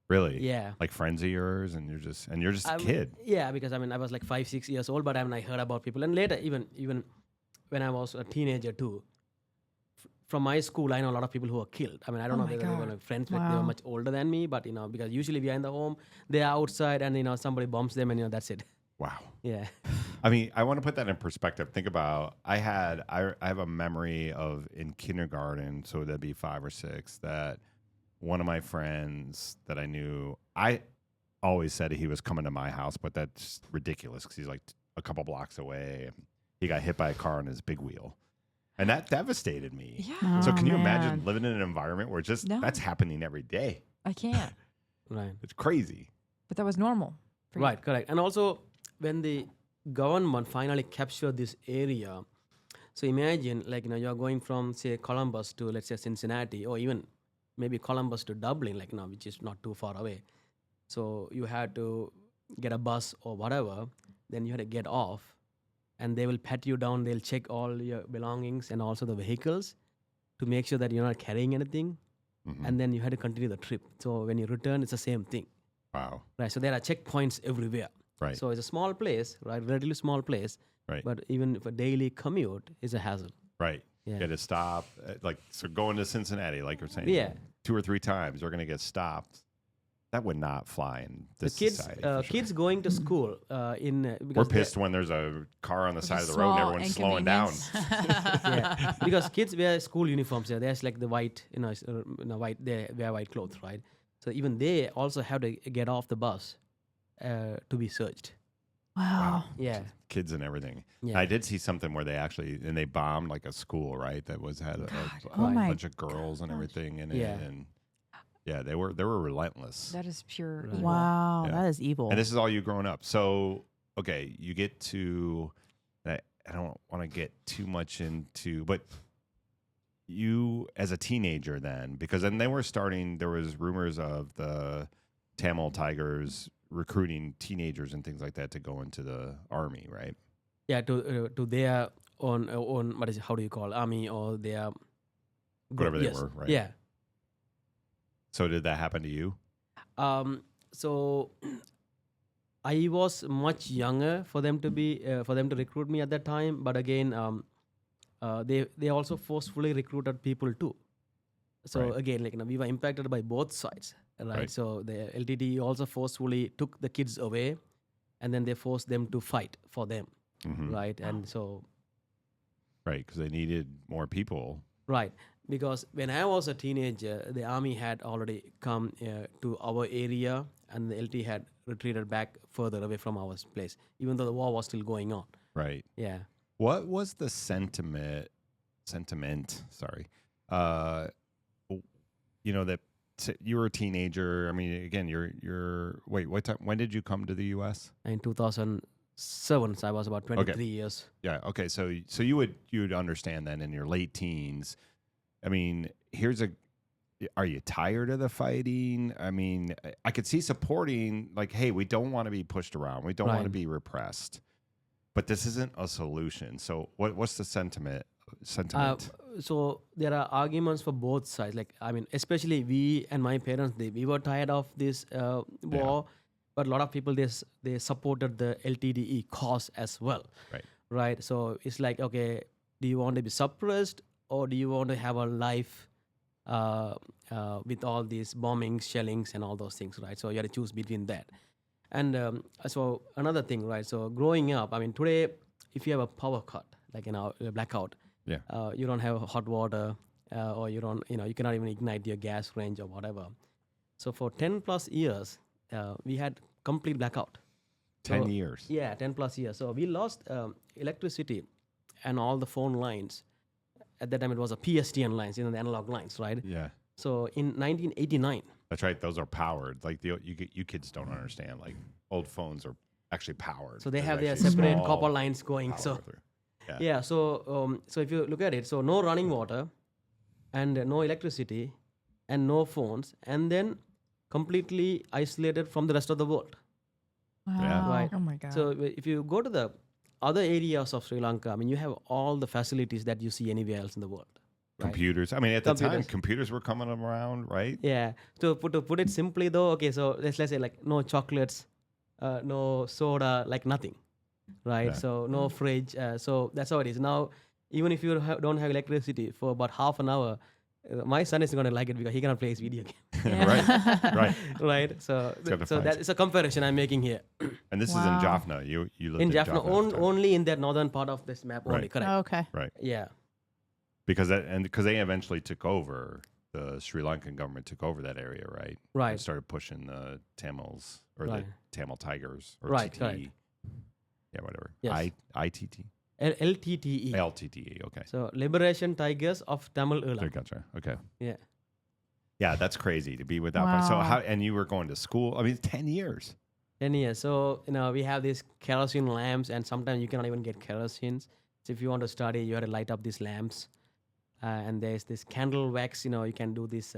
Really? Yeah, Like friends of yours, and you're just a kid. Yeah, because I mean, I was like 5-6 years old, but I heard about people, and later, even when I was a teenager too, from my school, I know a lot of people who are killed. I mean, I don't Oh know my whether they were God. like friends, but they were Wow. much older than me. But because usually we are in the home, they are outside, and somebody bombs them, and that's it. Wow. Yeah, I mean, I want to put that in perspective. Think about I have a memory of in kindergarten, so that'd be 5 or 6, that one of my friends that I knew, I always said he was coming to my house, but that's ridiculous because he's like a couple blocks away. He got hit by a car on his big wheel. And that devastated me. Yeah. So Oh, can you imagine man. living in an environment where just No. that's happening every day? I can't. right. It's crazy. But that was normal. for you. Right, correct. And also, when the government finally captured this area, so imagine like you're going from say Columbus to let's say Cincinnati, or even maybe Columbus to Dublin, like which is not too far away. So you had to get a bus or whatever, then you had to get off, and they will pat you down. They'll check all your belongings and also the vehicles to make sure that you're not carrying anything, Mhm. and then you had to continue the trip. So when you return, it's the same thing. Wow. Right, so there are checkpoints everywhere. Right. So it's a small place, right? Relatively small place. Right. But even for daily commute is a hassle. Right. Yeah. You got to stop. So going to Cincinnati, like you're saying, Yeah. 2 or 3 times, you're going to get stopped. That would not fly in The this kids, society. for sure. kids going to school We're because pissed when there's a car on the It's side a of the road and small everyone's slowing down. inconvenience. yeah, because kids wear school uniforms. Yeah, there's like the white, white. They wear white clothes, right? So even they also have to get off the bus to be searched. Wow. Yeah, Kids and everything. Yeah. I did see something where they bombed like a school, right? That had a Oh my bunch of girls and everything in it. Yeah. And yeah, they were relentless. That is pure Right. evil. Wow. Yeah. That is evil. And this is all you growing up. So, okay, you get to, I don't want to get too much into, but you as a teenager then, because then there was rumors of the Tamil Tigers recruiting teenagers and things like that to go into the army, right? yeah. To their own what is it, how do you call army or their Whatever they yes. were, right? Yeah. So did that happen to you? So I was much younger for them to recruit me at that time. But again, they also forcefully recruited people too. So Right. again, like we were impacted by both sides, right? Right. So the LTT also forcefully took the kids away, and then they forced them to fight for them, Mhm. right? And so Right, because they needed more people. right, because when I was a teenager, the army had already come to our area, and the LT had retreated back further away from our place, even though the war was still going on. Right. Yeah. What was the sentiment? Sorry. That you were a teenager. I mean, again, wait, what time? When did you come to the U.S.? In 2007, so I was about 23 years. Yeah. Okay. So you would understand then in your late teens. I mean, are you tired of the fighting? I mean, I could see supporting like, hey, we don't want to be pushed around. We don't want to Right. be repressed. But this isn't a solution. So what's the sentiment sentiment? So there are arguments for both sides. Like I mean, especially we and my parents, we were tired of this war, but a lot of people they supported the LTDE cause as well, Right. right? So it's like, okay, do you want to be suppressed or do you want to have a life with all these bombings, shellings, and all those things, right? So you have to choose between that. And so another thing, right? So growing up, I mean, today, if you have a power cut, like a blackout, Yeah. you don't have hot water, or you don't, you cannot even ignite your gas range or whatever. So for 10 plus years, we had complete blackout. 10 So- years. Yeah, 10 plus years. So we lost electricity and all the phone lines. At that time, it was a PSTN lines, the analog lines, right? Yeah. So in 1989, That's right. Those are powered. Like you kids don't understand. Like old phones are actually powered. so they There's have their actually separate small copper lines going. power So through. yeah, so if you look at it, so no running water, and no electricity, and no phones, and then completely isolated from the rest of the world. Wow. Right. Oh my god. So if you go to the other areas of Sri Lanka, I mean, you have all the facilities that you see anywhere else in the world. Right? Computers. I mean, at the time, Computers. computers were coming around, right? Yeah. To put it simply though, okay, so let's say like no chocolates, no soda, like nothing, right? Yeah. So no fridge. So that's how it is now. Even if you don't have electricity for about half an hour, my son is going to like it because he cannot play his video game, right. Right. right? So gotta so find that is a comparison I'm making here. And this is in Wow. Jaffna. You lived In in Jaffna, Jaffna at the time. only in that northern part of this map only, Right. correct? Okay. Right. Yeah. Because they eventually took over, the Sri Lankan government took over that area, right? Right. And started pushing the Tamils or Right. the Tamil Tigers or Right, TTE. correct. Yeah, whatever. Yes. ITT? LTTE. LTTE. Okay. So Liberation Tigers of Tamil There, Elam. gotcha. Okay. Yeah. Yeah, that's crazy to be without. So Wow. and you were going to school? I mean, 10 years. 10 years. So, we have these kerosene lamps, and sometimes you cannot even get kerosene. So, if you want to study, you have to light up these lamps. And there's this candle wax, you can do this,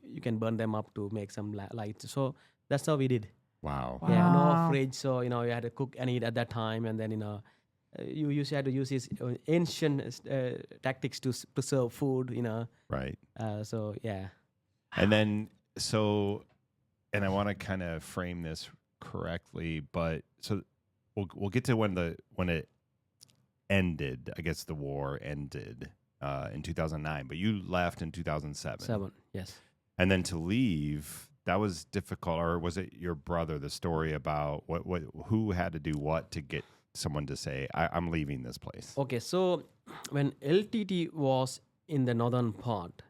you can burn them up to make some lights. So, that's how we did. Wow. Yeah, no Wow. fridge. So, you had to cook and eat at that time. And then, you usually had to use these ancient tactics to preserve food, Right. So, yeah. And then, and I want to kind of frame this correctly, but so we'll get to when it ended. I guess the war ended in 2009, but you left in 2007. 7, yes. And then to leave, that was difficult, or was it your brother? The story about who had to do what to get someone to say, I'm leaving this place. Okay, so when LTT was in the northern part,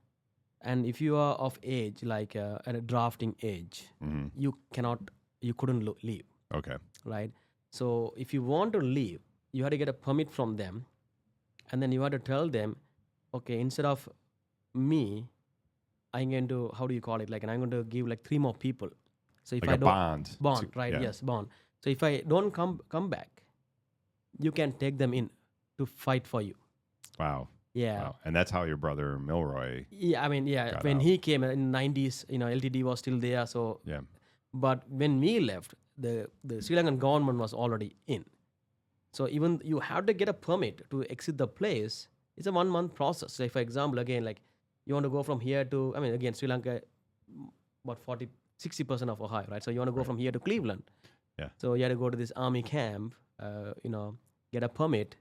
and if you are of age, like at a drafting age, Hmm. you couldn't leave, Okay. right? So if you want to leave, you had to get a permit from them, and then you had to tell them, okay, instead of me, I'm going to, how do you call it? Like, and I'm going to give like 3 more people. So if Like I a don't bond. right? Yeah. Yes, bond. So if I don't come back, you can take them in to fight for you. Wow. Yeah. Wow. And that's how your brother Milroy. Yeah, I mean, yeah, Got when out. he came in the 90s, LTD was still there. So, Yeah. but when we left, the Sri Lankan government was already in. So even you have to get a permit to exit the place. It's a 1-month process. So, for example, again, like you want to go from here to, I mean, again, Sri Lanka, about 60% of Ohio, right? So you want to go from here to Cleveland. Yeah. So you have to go to this army camp, get a permit.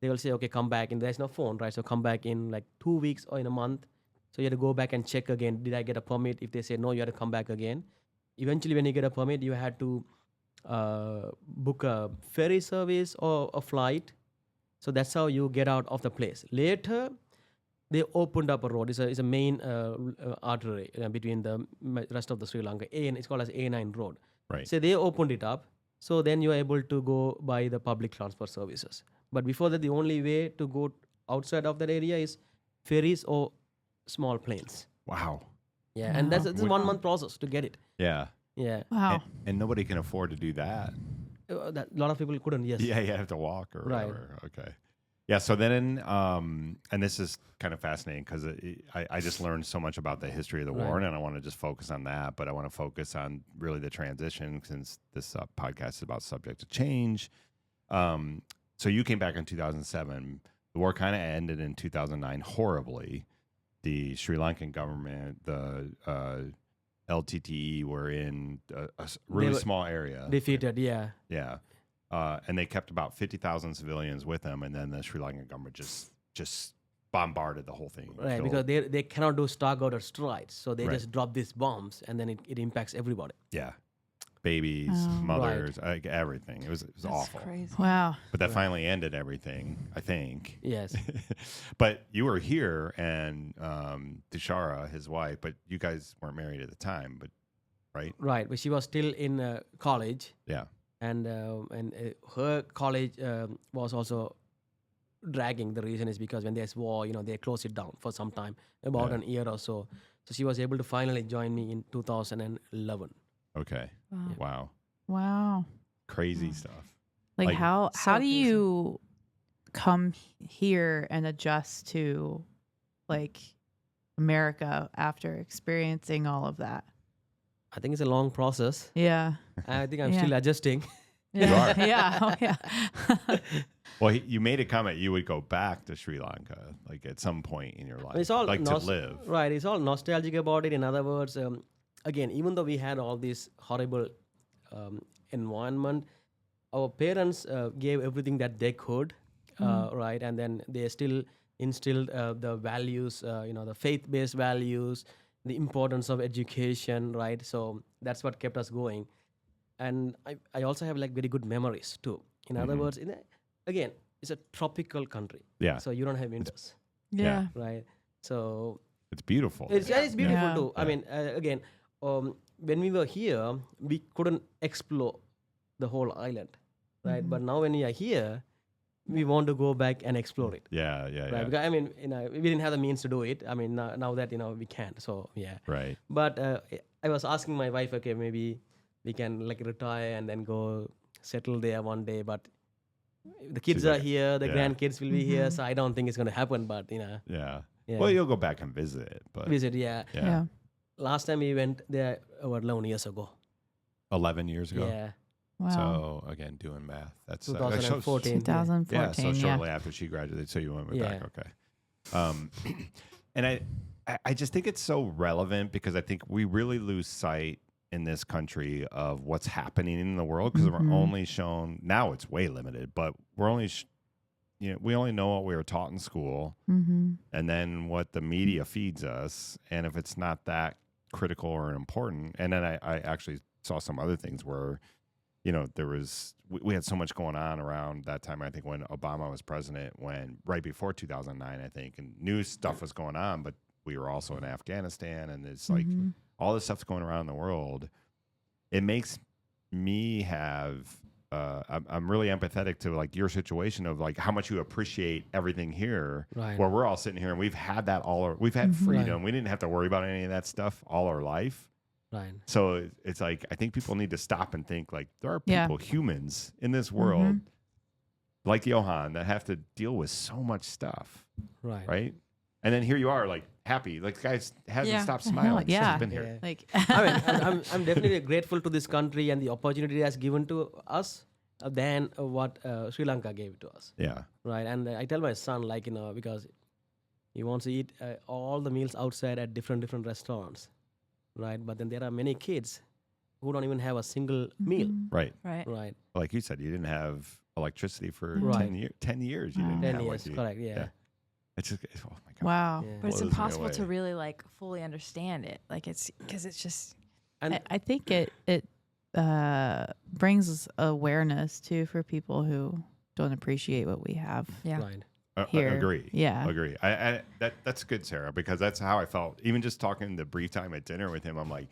They will say, okay, come back. And there's no phone, right? So come back in like 2 weeks or in a month. So you have to go back and check again. Did I get a permit? If they say no, you have to come back again. Eventually, when you get a permit, you had to book a ferry service or a flight. So that's how you get out of the place. Later, they opened up a road. It's a main artery between the rest of the Sri Lanka. It's called as A9 road. Right. So they opened it up. So then you're able to go by the public transport services. But before that, the only way to go outside of that area is ferries or small planes. Wow. Yeah, and that's a Would- 1-month process to get it. Yeah. Yeah, Wow. And nobody can afford to do that. a lot of people couldn't. Yes. Yeah, you have to walk or Right. whatever. Okay. Yeah. So then, and this is kind of fascinating because I just learned so much about the history of the war, Right. and I want to just focus on that. But I want to focus on really the transition since this podcast is about subject to change. So you came back in 2007. the war kind of ended in 2009 horribly. The Sri Lankan government, the LTTE, were in a really were small area. Defeated, yeah. Yeah. And they kept about 50,000 civilians with them, and then the Sri Lankan government just bombarded the whole thing. Right, killed- because they cannot do starboard strikes, so they Right. just drop these bombs, and then it impacts everybody. yeah, babies, Oh. mothers, like everything. It was That's awful. crazy. Wow. But that finally ended everything, I think. Yes. But you were here, and Tushara, his wife, but you guys weren't married at the time, but right? Right, but she was still in college, Yeah. and her college was also dragging. The reason is because when there's war, they close it down for some time, about Yeah. an year or so. So she was able to finally join me in 2011. Okay. Wow. Wow. Wow. Crazy stuff. Like, Like- how So do you come here and adjust to like America after experiencing all of that? I think it's a long process. Yeah. I think I'm Yeah. still adjusting. Yeah. are. Yeah. Oh, yeah. Well, you made a comment you would go back to Sri Lanka, like at some point in your life, It's all like to live. Right, it's all nostalgic about it. In other words, again, even though we had all this horrible environment, our parents gave everything that they could, right, and then they still instilled the values, the faith-based values, the importance of education, right? So that's what kept us going. And I also have like very good memories too. In other words, again, it's a tropical country, Yeah, so you don't have winters, Yeah. right? So it's beautiful. it's beautiful Yeah. too. I mean, again, when we were here, we couldn't explore the whole island, right? But now when we are here, we want to go back and explore it, yeah, right? Because, I mean, we didn't have the means to do it. I mean, now that we can. So yeah. right. But I was asking my wife, okay, maybe we can like retire and then go settle there one day. But the kids She's are like, here, the yeah. grandkids will be here, so I don't think it's going to happen. But Yeah. yeah. Well, you'll go back and visit it, but visit, yeah. yeah. Yeah. Last time we went there about 11 years ago. 11 years ago. Yeah, Wow. So again, doing math. That's that shows- 2014. 2014. Yeah, so Yeah. shortly after she graduated, so you went Yeah. back. Okay. And I just think it's so relevant because I think we really lose sight in this country of what's happening in the world because we're only shown now. It's way limited, but we're only we only know what we were taught in school, Mm-hmm. and then what the media feeds us. And if it's not that critical or important, and then I actually saw some other things where there was we had so much going on around that time. I think when Obama was president, when right before 2009, I think, and new stuff was going on, but we were also in Afghanistan, and it's like all this stuff's going around in the world. It makes me have I'm really empathetic to like your situation of like how much you appreciate everything here, Right. where we're all sitting here and we've had that we've had freedom. Right. We didn't have to worry about any of that stuff all our life. right. So it's like I think people need to stop and think like there are Yeah. people, humans in this world, like Johan, that have to deal with so much stuff, Right. right? And then here you are, like happy, like the guy hasn't Yeah. stopped The hell, smiling since yeah. he's been here. Yeah. Like, I mean, I'm definitely grateful to this country and the opportunity it has given to us than what Sri Lanka gave to us, Yeah, right? And I tell my son, like, because he wants to eat all the meals outside at different restaurants, right? But then there are many kids who don't even have a single meal, right. Right. right? Like you said, you didn't have electricity for Right. 10 years. You didn't 10 have years, like, correct, yeah. It's just, oh my God. wow. Yeah. But it's Blows me impossible to away. really like fully understand it. Like it's because it's just And I think it brings awareness too for people who don't appreciate what we have. yeah. right. Here. Agree. Yeah. Agree. That's good, Sarah, because that's how I felt. Even just talking the brief time at dinner with him, I'm like,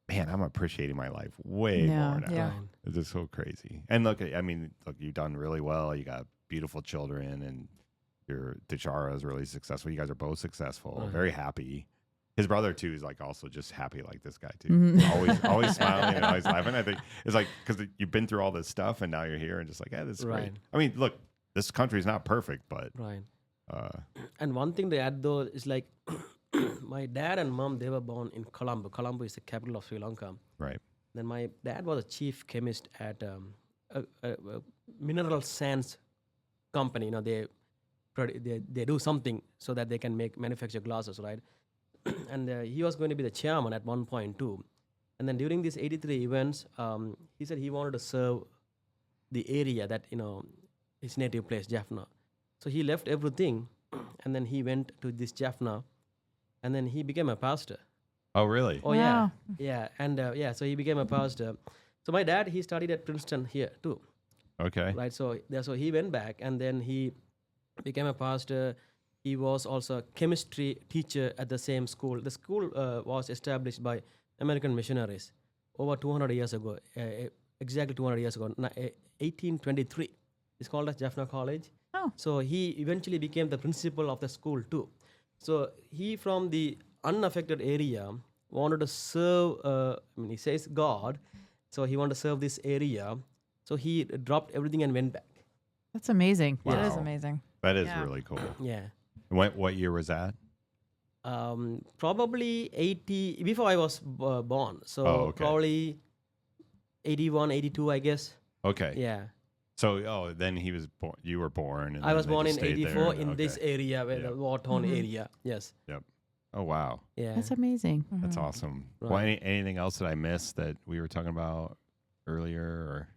man, I'm appreciating my life way Yeah. more now. Yeah. Right. It's just so crazy. And look, you've done really well. You got beautiful children, and your Dechara is really successful. You guys are both successful, Right. very happy. His brother too is like also just happy like this guy too. Mhm. Always smiling and always laughing. I think it's like because you've been through all this stuff and now you're here and just like, yeah, this is great. Right. I mean, look, this country is not perfect, but Right. uh, And one thing they add though is like my dad and mom, they were born in Colombo. Colombo is the capital of Sri Lanka. right. Then my dad was a chief chemist at a mineral sands company. They they do something so that they can manufacture glasses, right? And he was going to be the chairman at one point too. And then during these 83 events, he said he wanted to serve the area that, his native place, Jaffna. So he left everything and then he went to this Jaffna and then he became a pastor. Oh, really? Oh, Wow. yeah. And so he became a pastor. So my dad, he studied at Princeton here too, Okay. right? So he went back and then he became a pastor. He was also a chemistry teacher at the same school. The school was established by American missionaries over 200 years ago, exactly 200 years ago, 1823. It's called as Jaffna College. Oh. So he eventually became the principal of the school too. So he, from the unaffected area, wanted to serve, he says God, so he wanted to serve this area. So he dropped everything and went back. That's amazing. Wow. That is amazing. That is Yeah. really cool. Yeah. What year was that? Probably 80, before I was born. So Oh, okay. probably 81, 82, I guess. Okay. Yeah. So, then he was born. You were born. And I then was they born just in stayed there 84 and- in this okay. area, where Yeah. the war-torn area. Yes. Yep. Oh, wow. Yeah. That's amazing. That's awesome. Right. Well, anything else that I missed that we were talking about earlier? Or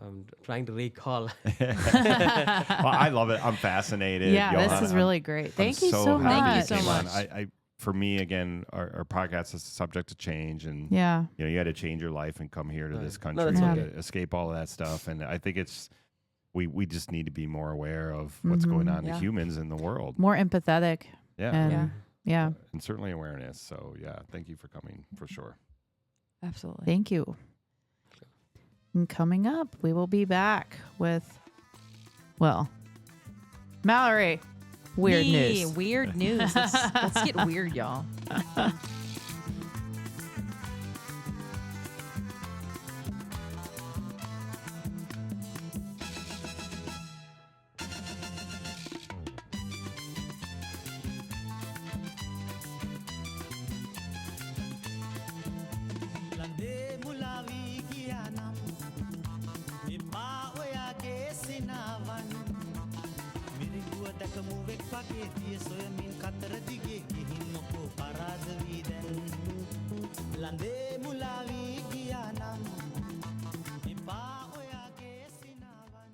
I'm trying to recall. well, I love it. I'm fascinated. Yeah, this Johan, is I'm- really great. I'm Thank you so happy much. you so came on. much. I for me again, our podcast is subject to change, and Yeah. you had to change your life and come here to this No, country that's to okay. escape all of that stuff. And I think it's we just need to be more aware of what's going on to Yeah. humans in the world. More empathetic. Yeah, And Yeah. yeah. and certainly awareness. So yeah, thank you for coming for sure. Absolutely. Thank you. And coming up, we will be back with, Mallory. Weird Me, news. Weird news. Let's get weird, y'all. ලඳේ මුලාවී ගියානම් එපා ඔයාගේ සිනාවන් මිරිඟුව දැකමුවෙක් වගේ තිය සොයමින් කතර දිගේ ගිහින් ඔකෝ පරාද වී දැන් ලඳේ මුලාවී ගියානම් එපා ඔයාගේ සිනාවන්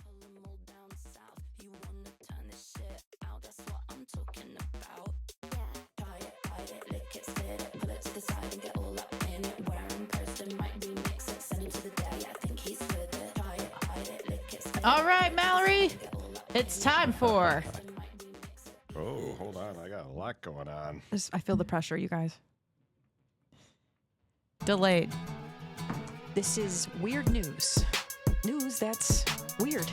Pull 'em all down south. You wanna turn this shit out? That's what I'm talking about. Yeah, tie it, lick it, spit it, pull it to the side and get all up in it. Wearing poster might be mix it, send him to the day. I think he's with it. Tie it, lick it, spit it. All right, Mallory. It's time for Oh, hold on, I got a lot going on. I feel the pressure, you guys. Delayed. This is weird news. News that's weird.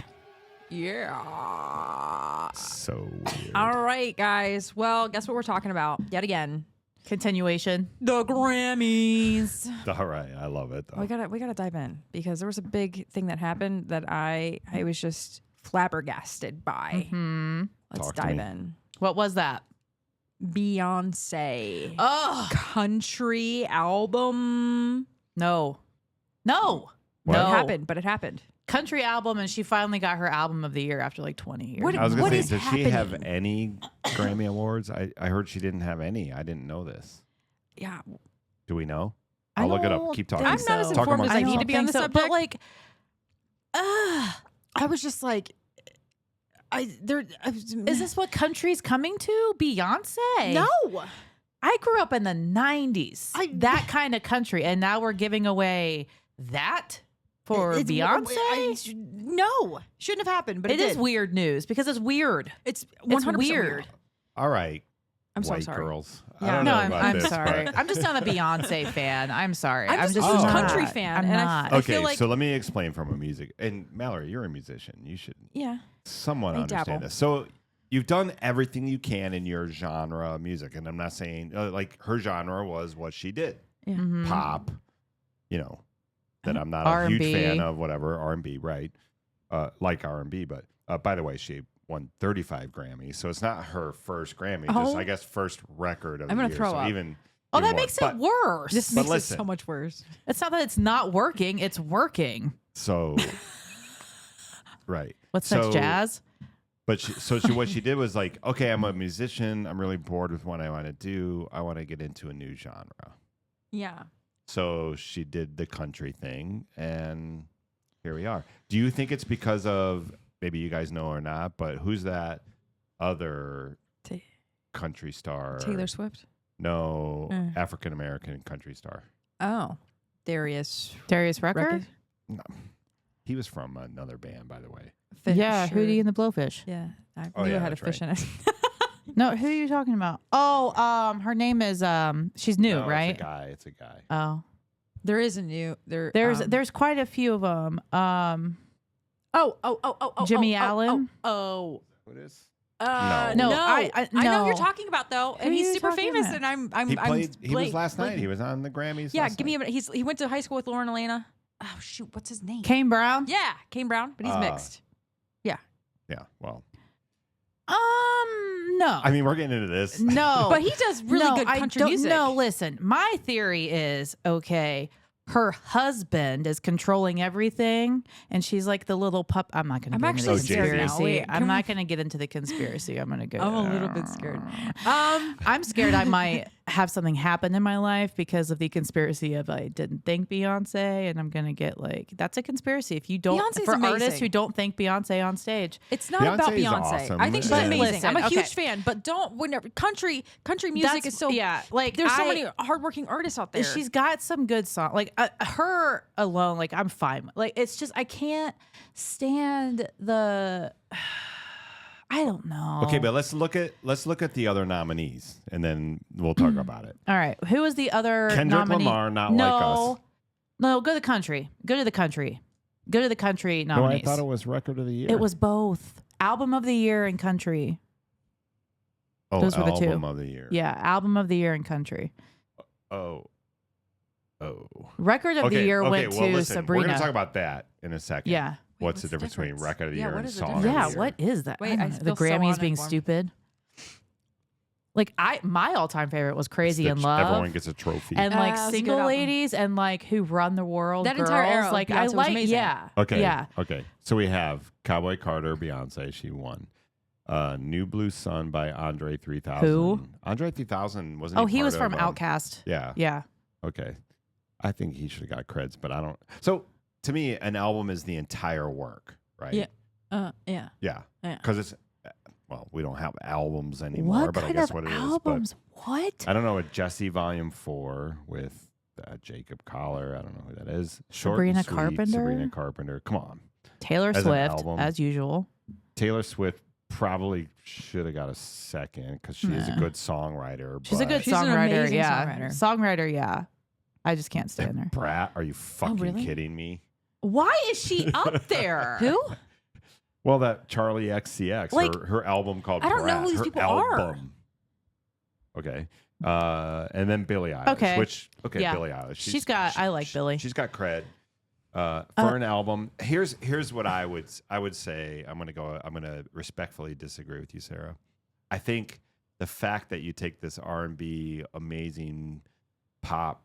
Yeah. So weird. All right, guys. Well, guess what we're talking about yet again? Continuation. The Grammys. All right, I love it though. We gotta dive in because there was a big thing that happened that I was just flabbergasted by. Let's Talk to dive me. in. What was that? Beyonce Oh, country album. no. No. What? No. It happened, but it happened. Country album, and she finally got her album of the year after like 20 years. What- I was What gonna is say, does she have happening? any Grammy awards? I heard she didn't have any. I didn't know this. Yeah. Do we know? I I'll look it up. don't Keep talking. think I'm not as so. Talk informed as amongst I need yourselves. to be on the think so, subject. but like, I was just like, is this what country's coming to? Beyonce? No. I grew up in the 90s. That kind of country. And now we're giving away that for Beyonce? No. Shouldn't have happened, but It is weird news because it's weird. It's It's 100% weird. All right, I'm so white sorry. girls. I Yeah. don't No, know I'm, about I'm this, sorry. but- I'm just not a Beyonce fan. I'm sorry. I'm just a huge not. country fan, I'm and I not. I Okay, feel like- so let me explain from a music. And Mallory, you're a musician. You should Yeah. somewhat I understand dabble. this. So you've done everything you can in your genre of music, and I'm not saying like her genre was what she did, Yeah. Mhm. pop. You know that I'm not a huge R&B. fan of whatever R&B, right? Like R&B, but by the way, she won 35 Grammys, so it's not her first Grammy. Just Oh. I guess first record of I'm the gonna year. throw so up. even Oh, even that more. makes But- it worse. This But makes it listen. so much worse. It's not that it's not working; it's working. So, right. What's so, next, jazz? But what she did was like, okay, I'm a musician. I'm really bored with what I want to do. I want to get into a new genre. Yeah. So she did the country thing, and here we are. Do you think it's because of, maybe you guys know or not, but who's that other Ta- country star? Taylor Swift. No, Mm. African American country star. Oh, Darius Darius Rucker? Rucker? No. He was from another band, by the way. Yeah, Fisher. Hootie and the Blowfish. Yeah, I Oh, knew yeah, it had a that's fish in it. No, who are you talking about? Oh, her name is she's new, No, right? It's a guy. Oh, There is a new there. there's quite a few of them. Oh, Jimmy Allen? Oh. Who it is? No, No, no. I know who no. you're talking about though, Who and are he's you super talking famous. about? And I'm He played. He was Blake- last night. Blake- He was on the Grammys. Yeah, last give me a night. minute. He went to high school with Lauren Elena. Oh shoot, what's his name? Kane Brown? Yeah, Kane Brown, but he's mixed. Yeah. Well, No. I mean, we're getting into this. No. But he does really No, good I country don't- music. No, listen. My theory is okay. Her husband is controlling everything, and she's like the little pup. I'm not going to I'm get into the actually scared now. conspiracy. Wait, I'm can not we- going to get into the conspiracy. I'm going to go. I'm a little bit scared. I'm scared I might have something happen in my life because of the conspiracy of I didn't thank Beyonce, and I'm going to get like that's a conspiracy. If you don't, Beyonce's for artists amazing. who don't thank Beyonce on stage, It's not about Beyonce is Beyonce. awesome. I think she's But amazing. listen, I'm a huge okay. fan, but don't whenever country music That's- is so yeah, like there's so I- many hardworking artists out there. she's got some good songs. Like her alone, like I'm fine. Like it's just I can't stand the. I don't know. Okay, but let's look at the other nominees, and then we'll talk about it. All right, who was the other Kendrick nominee? Lamar, Not no, Like Us. No, go to the country. Go to the country. Go to the country No, I nominees. thought it was record of the year. It was both album of the year and country. those were the two. album of the year. Yeah, album of the year and country. Oh. Record of the year went well, to listen, Sabrina. We're going to talk about that in a second. Yeah. What's the difference between record of the Yeah, year what and is the song of difference? the Yeah, year? what is that? Wait, I don't I know. feel The so Grammys being uninformed. stupid. Like my all-time favorite was Crazy in Love. Everyone gets a trophy. And like that's a good single album. ladies and like who run the world. That girls. entire era, like Beyonce I was like, amazing. yeah, Okay. yeah. Okay. So we have Cowboy Carter, Beyonce, she won. New Blue Sun by Andre 3000. Who? Andre 3000 wasn't Oh, he he was part from of, Outkast. Yeah. Yeah. Okay. I think he should have got creds, but I don't. So to me, an album is the entire work, right? Yeah. Yeah. Yeah. Yeah. Because it's, well, we don't have albums anymore, What but I kind guess of what it is. albums? But What? I don't know, with Jesse Volume 4 with Jacob Collar. I don't know who that is. Short Sabrina and Sweet, Carpenter? Sabrina Carpenter. Come on. Taylor As an Swift, album. as usual. Taylor Swift probably should have got a second because she is a Nah. good songwriter. She's a good She's an songwriter. amazing Yeah. songwriter. Songwriter, yeah. I just can't stand her. Brat, are you fucking really? kidding me? Why is she up there? Who? Well, that Charlie XCX, Like, her album called I don't know Brat, who these her people are. album. Okay. And then Billie Eilish. Okay. Yeah. Billie Eilish. She's got- I like Billie. She's got cred. For an album. Here's what I would say. I'm gonna respectfully disagree with you, Sarah. I think the fact that you take this R&B amazing pop,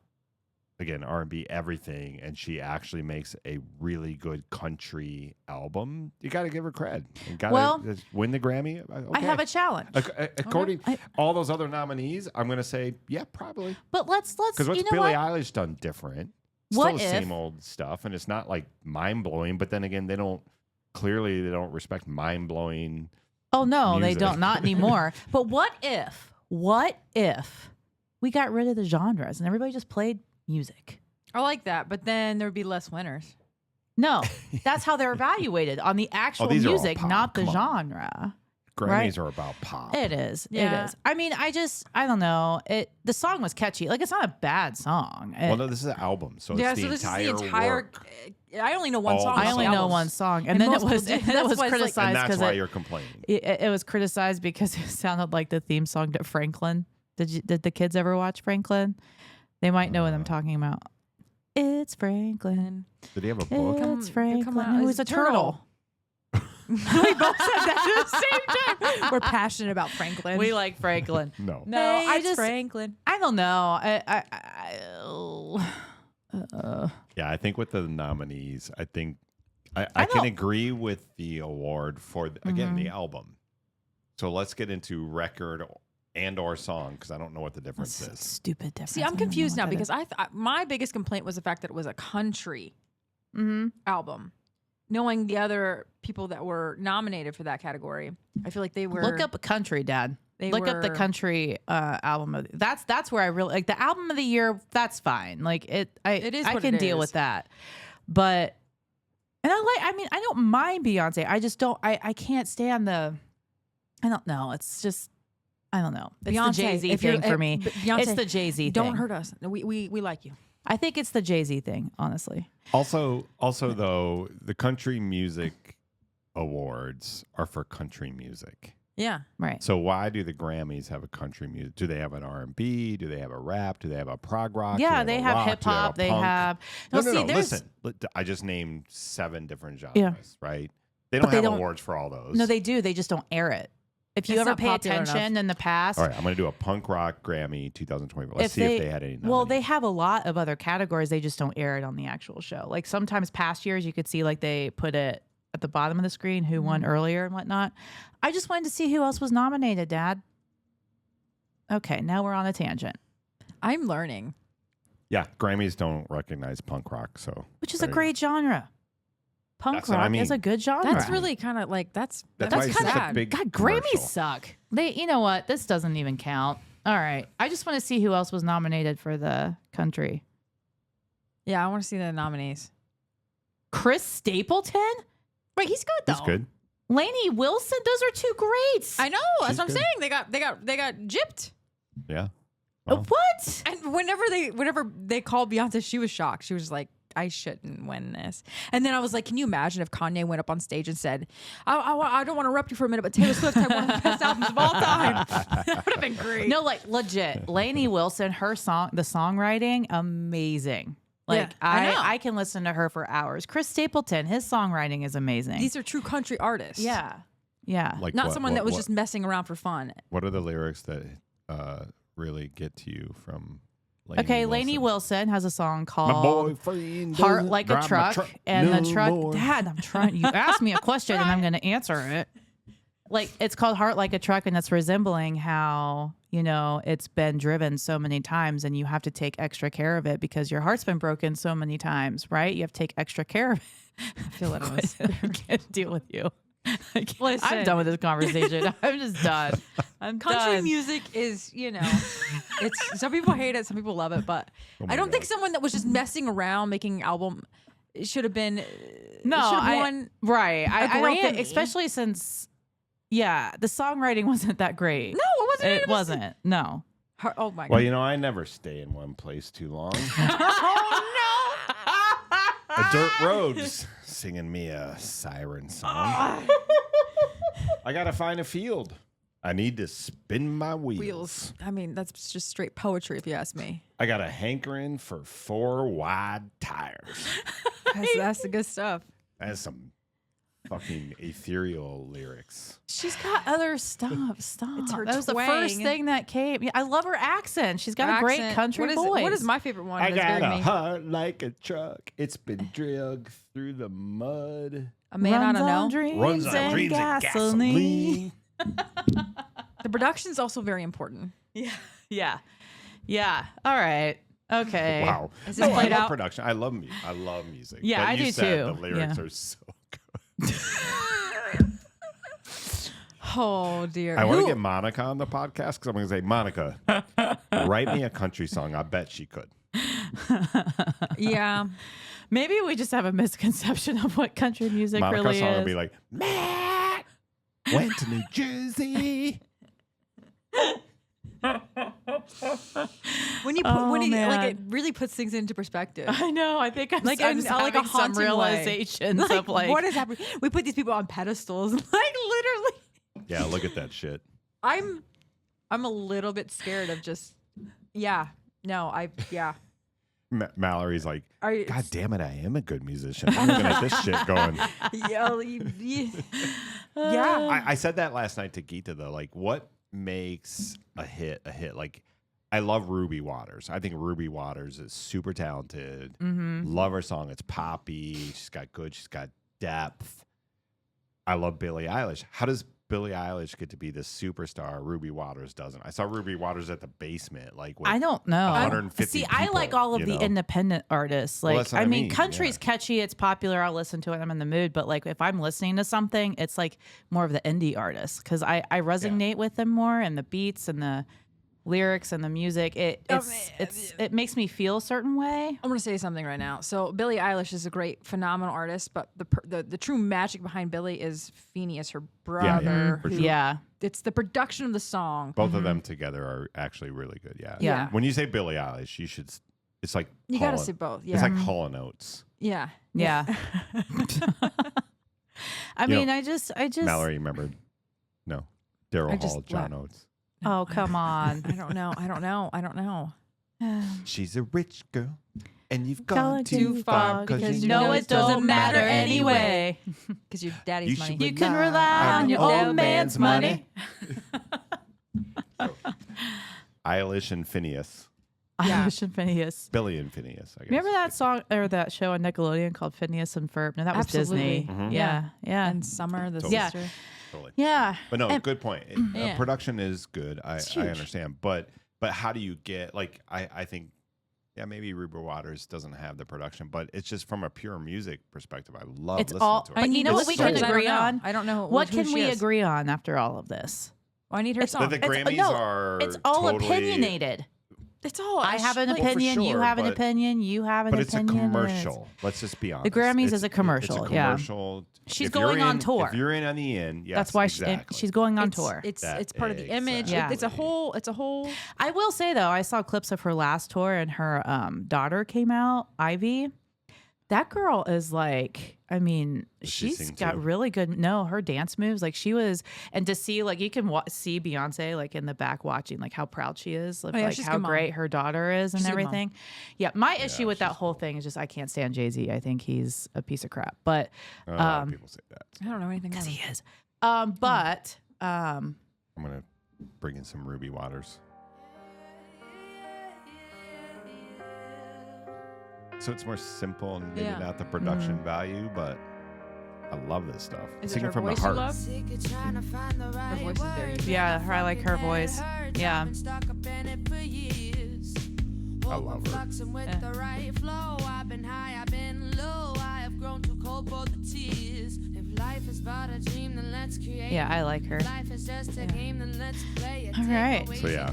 again, R&B everything, and she actually makes a really good country album, you got to give her cred. You got to Well, win the Grammy. I Okay. have a challenge. According I- all those other nominees, I'm going to say, yeah, probably. But let's Because what's you know Billie what? Eilish done different? What Still the if- same old stuff, and it's not like mind blowing. But then again, they don't respect mind blowing. Oh no, music. they don't. Not anymore. But what if we got rid of the genres and everybody just played music? I like that, but then there would be less winners. No, that's how they're evaluated on the actual these are all music, pop. not the Come on. genre. Grammys Right. are about pop. It is. Yeah. It is. I mean, I don't know. The song was catchy. Like it's not a bad song. Well, no, this is an album, so Yeah, it's so the this entire is the entire. work. I only know one All song. the I only off the know albums. one song, and And then it most was people do. that That's was why it's like- criticized And that's because why you're complaining. it was criticized because it sounded like the theme song to Franklin. Did the kids ever watch Franklin? They might know what I'm talking about. It's Franklin. Did he have a book? It's Come- Franklin. come out Who as is a turtle? We both said that at the same time. We're passionate about Franklin. We like Franklin. No. No, Hey, I it's just Franklin. I don't know. Yeah, I think with the nominees, I think I I can don't- agree with the award for again Mm-hmm. the album. So let's get into record and or song because I don't know what the difference That's a is. stupid difference. See, I I'm don't know confused what now that because is. my biggest complaint was the fact that it was a country Mhm. album. Knowing the other people that were nominated for that category, I feel like they were. Look up a country, Dad. They Look up the were- country album of that's where I really like the album of the year. That's fine. Like it is I what can it deal is. with that. But and I mean I don't mind Beyonce. I just don't I can't stand the I don't know. It's just I don't know. It's Beyonce, the Jay-Z if you're- thing for me. Beyonce, It's the Jay-Z thing. Don't hurt us. We like you. I think it's the Jay-Z thing, honestly. Also though, the country music awards are for country music. Yeah. Right. So why do the Grammys have a country music? Do they have an R&B? Do they have a rap? Do they have a prog rock? Do Yeah, they a have rock? hip Do hop. they They have a punk? have No, see, there's listen. I just named 7 different genres, Yeah. right? They But don't they have don't- awards for all those. no, they do. They just don't air it. If you It's ever not pay popular attention enough. in the past, All right, I'm going to do a punk rock Grammy 2024. Let's see if they had any. Well, they nominees. have a lot of other categories. They just don't air it on the actual show. Like sometimes past years, you could see like they put it at the bottom of the screen who won earlier and whatnot. I just wanted to see who else was nominated, Dad. Okay, now we're on a tangent, I'm learning. Yeah, Grammys don't recognize punk rock, so which is a there you great genre. Punk That's what rock I is a mean. good genre. That's really kind of like That's that's why it's kind such of a sad. big God, commercial. Grammys suck. You know what? This doesn't even count. All right, I just want to see who else was nominated for the country. Yeah, I want to see the nominees. Chris Stapleton, Wait, he's good though. That's good. Lainey Wilson. Those are two greats. I know. That's She's what I'm good. saying. They got gypped. Yeah. Well, What? And whenever they called Beyonce, she was shocked. She was just like, I shouldn't win this. And then I was like, can you imagine if Kanye went up on stage and said, I don't want to interrupt you for a minute, but Taylor Swift had one of the best albums of all time. That would have been great. No, like legit. Lainey Wilson, her song, the songwriting, amazing. Like Yeah, I know. I can listen to her for hours. Chris Stapleton, his songwriting is amazing. These are true country artists. yeah. Yeah. like Not what- someone what- that was what- just messing around for fun. What are the lyrics that really get to you from Lainey Okay, Lainey Wilson has a song My called boyfriend Heart doesn't Like a drive my Truck. And no the truck, more. Dad, I'm trying. You asked me a question and I'm going to answer it. Like, it's called Heart Like a Truck, and it's resembling how, you know, it's been driven so many times and you have to take extra care of it because your heart's been broken so many times, right? You have to take extra care of it. I feel like I can't deal with you. I'm Listen. done with this conversation. I'm just done. I'm Country done. music is, it's some people hate it, some people love it, but Oh my I don't think God. someone that was just messing around making an album should have been No, should have I- won. Right. I don't think, Grammy. especially since, yeah, the songwriting wasn't that great. No, it wasn't. It wasn't. No. Oh my Well, god. you know, I never stay in one place too long. Oh A dirt roads singing me a siren song. I gotta find a field. I need to spin my wheels. Wheels. I mean, that's just straight poetry, if you ask me. I got a hankering for 4 wide tires. That's the good stuff. That's some fucking ethereal lyrics. She's got other stuff. Stop. It's her That was the first twang. thing that came. Yeah, I love her accent. She's got a great Accent. country What is, voice. What is my favorite one? I that's got very a me? heart like a truck. It's been drilled through the mud. A man I Runs don't on know. dreams Runs on and dreams and gasoline. gasoline. The production's also very important. Yeah. Yeah. All right. Okay. Wow. Is this I played love out? production. I love music. Yeah, But I you do said too. The lyrics Yeah. are so good. Oh dear. I want to Who- get Monica on the podcast because I'm going to say, Monica, write me a country song. I bet she could. Yeah. Maybe we just have a misconception of what country music Monica's really song is. will be like, Matt went to New Jersey. When you put, Oh, when it, like man. it really puts things into perspective. I know. I think I'm Like, I'm in, just like a having some haunting way. realizations of like what is happening? We put these people on pedestals. Like literally. Yeah, look at that shit. I'm a little bit scared of just yeah. Mallory's like, Are you- God damn it, I am a good musician. I'm looking at this shit going. Yeah. I said that last night to Gita though. Like, what makes a hit a hit? Like, I love Ruby Waters. I think Ruby Waters is super talented. Love her song. It's poppy. She's got depth. I love Billie Eilish. How does Billie Eilish get to be this superstar? Ruby Waters doesn't. I saw Ruby Waters at the Basement. Like, with I don't know. 150 See, I like people, all of you the know? independent artists. Well, Like, that's what I I mean, mean, country's yeah. catchy. It's popular. I'll listen to it. I'm in the mood. But like, if I'm listening to something, it's like more of the indie artists because I resonate with them more and the beats and the lyrics and the music. It makes me feel a certain way. I'm gonna say something right now. So Billie Eilish is a great, phenomenal artist, but the true magic behind Billie is Phineas, her brother. for who- sure. Yeah. It's the production of the song. Both of them together are actually really good. Yeah. Yeah. When you say Billie Eilish, you should. It's like You gotta Hall- say both. It's Yeah. like Hall and Oates. Yeah. Yeah. I You mean, know, I just. Mallory, remember? No, Daryl I just Hall, John Oates. Oh, come on. I don't know. She's a rich girl, and you've Gone gone too far because you know it doesn't matter anyway. Because your daddy's You money. should You can rely on your old man's money. Eilish and Phineas, Yeah. Eilish and Phineas. Billy and Phineas. I guess. Remember that song or that show on Nickelodeon called Phineas and Ferb? No, that was Absolutely. Disney. Mhm. Yeah. Yeah. And Summer, the Yeah. sister. Totally. Yeah. But no, And- good point. Yeah. Production is good. I huge. understand. But how do you get like I think maybe Ruby Waters doesn't have the production, but it's just from a pure music perspective. I love It's listening all- to it. But you know the what we songs. can I agree don't know. on? I don't know What who can she we is. agree on after all of this? Well, I need her It's- song. the It's- Grammys no, are It's all totally, opinionated. It's all. I have an like, opinion. You sure, have an but- opinion. You have an But it's a opinion. and commercial. Let's just be honest. Grammys is It's a commercial, It's a yeah. commercial. She's If you're going on in- tour. If you're in on the end, yes, That's why exactly. she's going on It's, tour. it's That- it's part of the image. exactly. It's a whole. It's a whole. I will say though, I saw clips of her last tour, and her daughter came out, Ivy. That girl is like, I mean, Does she she's sing got too? really good. No, her dance moves, like she was, and to see like you can see Beyonce like in the back watching like how proud she is, of, Oh, yeah, like she's a how good mom. great her daughter is, and She's a good mom. everything. Yeah, my issue with that she's whole thing is just I can't stand Jay-Z. I think he's a piece of crap, but A lot of people say that. I don't know anything about he him. is. But I'm gonna bring in some Ruby Waters. So it's more simple and maybe Yeah. not the production value, but I love this stuff. Is it Singing her from the voice you heart. love? Her voice is very unique. yeah, I like her voice. Yeah. I love her. Yeah, I like her. All right. So yeah,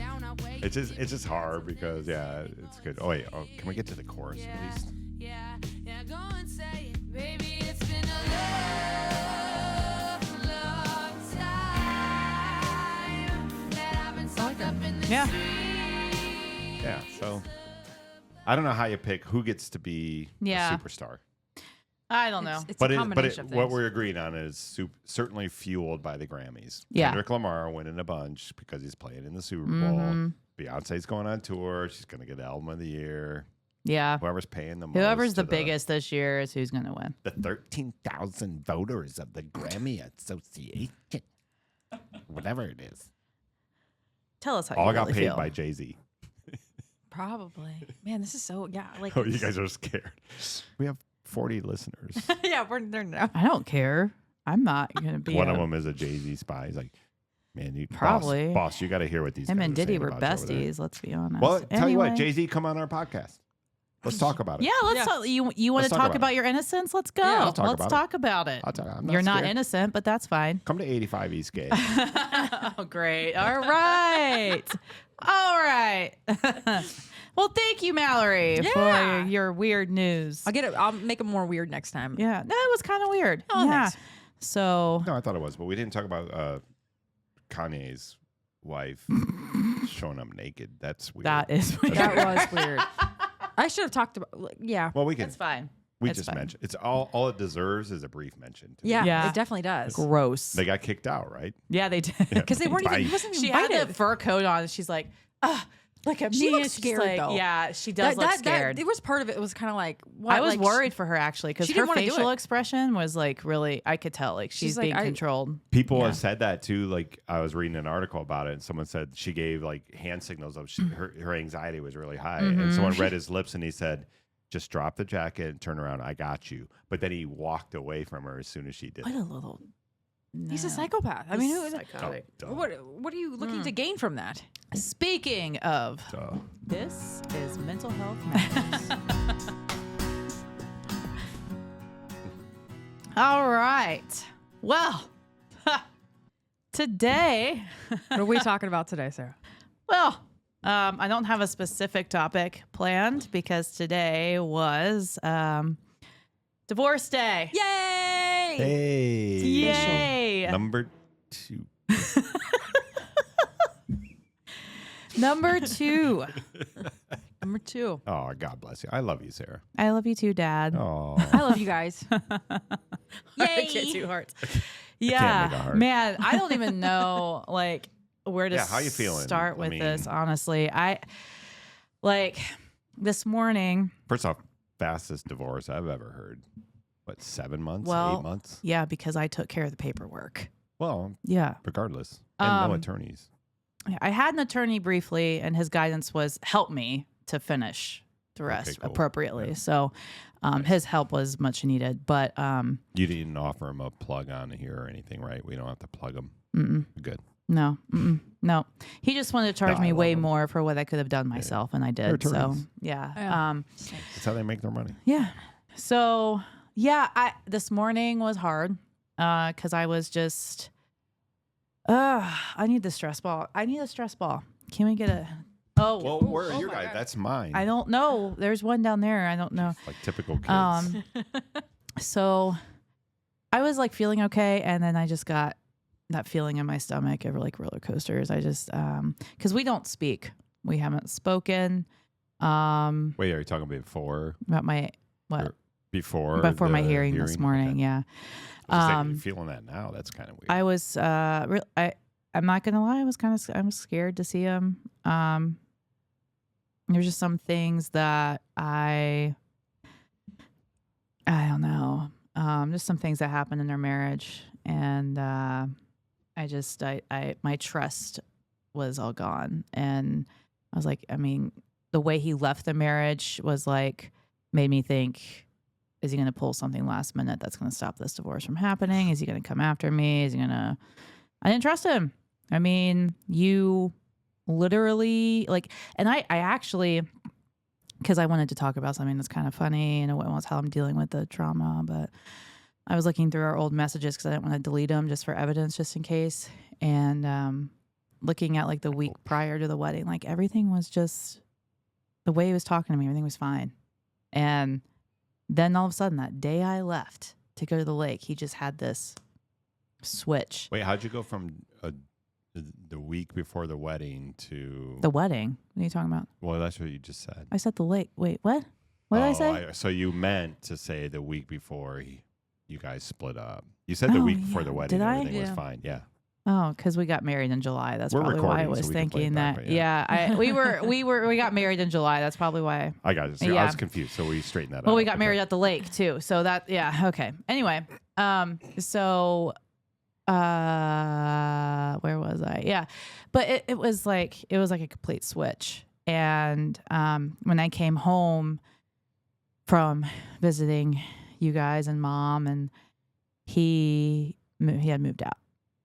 it's just hard because it's good. Oh wait, can we get to the chorus at least? Yeah, go and say it, baby. It's been a long time that I've been sucked up in this Yeah. Yeah. So I don't know how you pick who gets to be Yeah. a superstar. I don't know. It's But a it, combination of what things. we're agreeing on is certainly fueled by the Grammys. Yeah. Kendrick Lamar winning a bunch because he's playing in the Super Bowl. Mhm. Beyonce's going on tour. She's going to get Album of the Year. Yeah. Whoever's paying the most. Whoever's to the biggest this year is who's going to win. The 13,000 voters of the Grammy Association. Whatever it is. Tell us how All you got really paid feel. by Jay-Z. Probably. Man, this is so like. Oh, you guys are scared. We have 40 listeners. Yeah, we're there now. I don't care. I'm not going to be. One of them is a Jay-Z spy. He's like, man, you Probably. boss, you got to hear what these Him guys and are Diddy saying were about you over there." besties. Let's be honest. Well, tell you what, Anyway. Jay-Z, come on our podcast. Let's talk about it. Yeah, let's Yeah. talk. You want to Let's talk talk about about your innocence? Let's go. Yeah, I'll talk let's about it. talk about it. I'm You're not scared. innocent, but that's fine. Come to 85 East Gate. Oh, great. All right. All right. Well, thank you, Mallory, Yeah. for your weird news. I'll make it more weird next time. Yeah, no, it was kind of weird. Oh, yeah. thanks. So, No, I thought it was, but we didn't talk about Kanye's wife showing up naked. That's weird. that is weird. That was weird. I should have talked about. Yeah. Well, we can. That's fine. We It's just fine. mentioned it's all it deserves is a brief mention. to me. Yeah, Yeah. it definitely does. Gross. They got kicked out, right? Yeah, they did. Because they weren't even. Bye. He wasn't She invited. had the fur coat on. And she's like, Look at She me. looks and she's scared, like, though. yeah, she does look scared. It was part of it. It was kind of like, what? I was like, worried for her actually because she her didn't wanna do facial it. expression was like really, I could tell like she's like, being controlled. People Yeah. have said that too. Like I was reading an article about it, and someone said she gave like hand signals of her anxiety was really high, and someone read his lips and he said, "Just drop the jacket and turn around. I got you." But then he walked away from her as soon as she did. What a little. He's a no. psychopath. I mean, who is Psychotic. what are you looking to gain from that? Speaking of, So, this is Mental Health Matters. All right. Well, today, What are we talking about today, Sarah? well, I don't have a specific topic planned because today was Divorce Day. Yay! hey, Yay! number 2. Number 2. Number 2. Oh, God bless you. I love you, Sarah. I love you too, Dad. Oh, I love you guys. I can't do hearts. Yeah, make a heart. man, I don't even know like where to Yeah, how you feeling? start I with mean- this. Honestly, I like this morning. first off, fastest divorce I've ever heard. What, 7 months? Well, 8 months? Yeah, because I took care of the paperwork. Well, Yeah, regardless, and no Um, attorneys. I had an attorney briefly, and his guidance was help me to finish the rest cool. appropriately. Yeah. So, his help was much needed, but You didn't offer him a plug on here or anything, right? We don't have to plug him. Good. no, no. He just wanted to charge No, I me love way him. more for what I could have done myself, and I They're did. So, attorneys. yeah. Yeah. That's how they make their money. Yeah. So yeah, this morning was hard because I was just, I need the stress ball. I need a stress ball. Can we get a? Oh, Well, where are oh your my guys? God. That's mine. I don't know. There's one down there. I don't know. Like typical kids. So I was like feeling okay, and then I just got that feeling in my stomach of like roller coasters. I just because we don't speak. We haven't spoken. Wait, are you talking before? About my what? Or before Before my the hearing this morning, Okay. yeah. I was just saying, you're feeling that now. That's kind of weird. I was I'm not gonna lie, I was scared to see him. There's just some things that I don't know. Just some things that happened in their marriage, and I my trust was all gone, and I was like, I mean, the way he left the marriage was like made me think, is he going to pull something last minute that's going to stop this divorce from happening? Is he going to come after me? Is he going to? I didn't trust him. I mean, you literally like, and I actually, because I wanted to talk about something that's kind of funny and it was how I'm dealing with the trauma, but I was looking through our old messages because I didn't want to delete them just for evidence, just in case. And looking at like the week prior to the wedding, like everything was just the way he was talking to me, everything was fine. And then all of a sudden, that day I left to go to the lake, he just had this switch. Wait, how'd you go from the week before the wedding to The wedding? What are you talking about? Well, that's what you just said. I said the lake. Wait, what? What did I say? So you meant to say the week before you guys split up. You said the Oh, week before yeah. the wedding, Did I? everything was Yeah. fine. Yeah. Oh, because we got married in July. That's We're probably why I recording, was so we can play it thinking back, that. but yeah. We got married in July. That's probably why. I got it. So I Yeah. was confused. So we straightened that out. Well, we got Okay. married at the lake too. So that, yeah, okay. Anyway, so where was I? Yeah, but it was like a complete switch. And when I came home from visiting you guys and Mom, and he had moved out,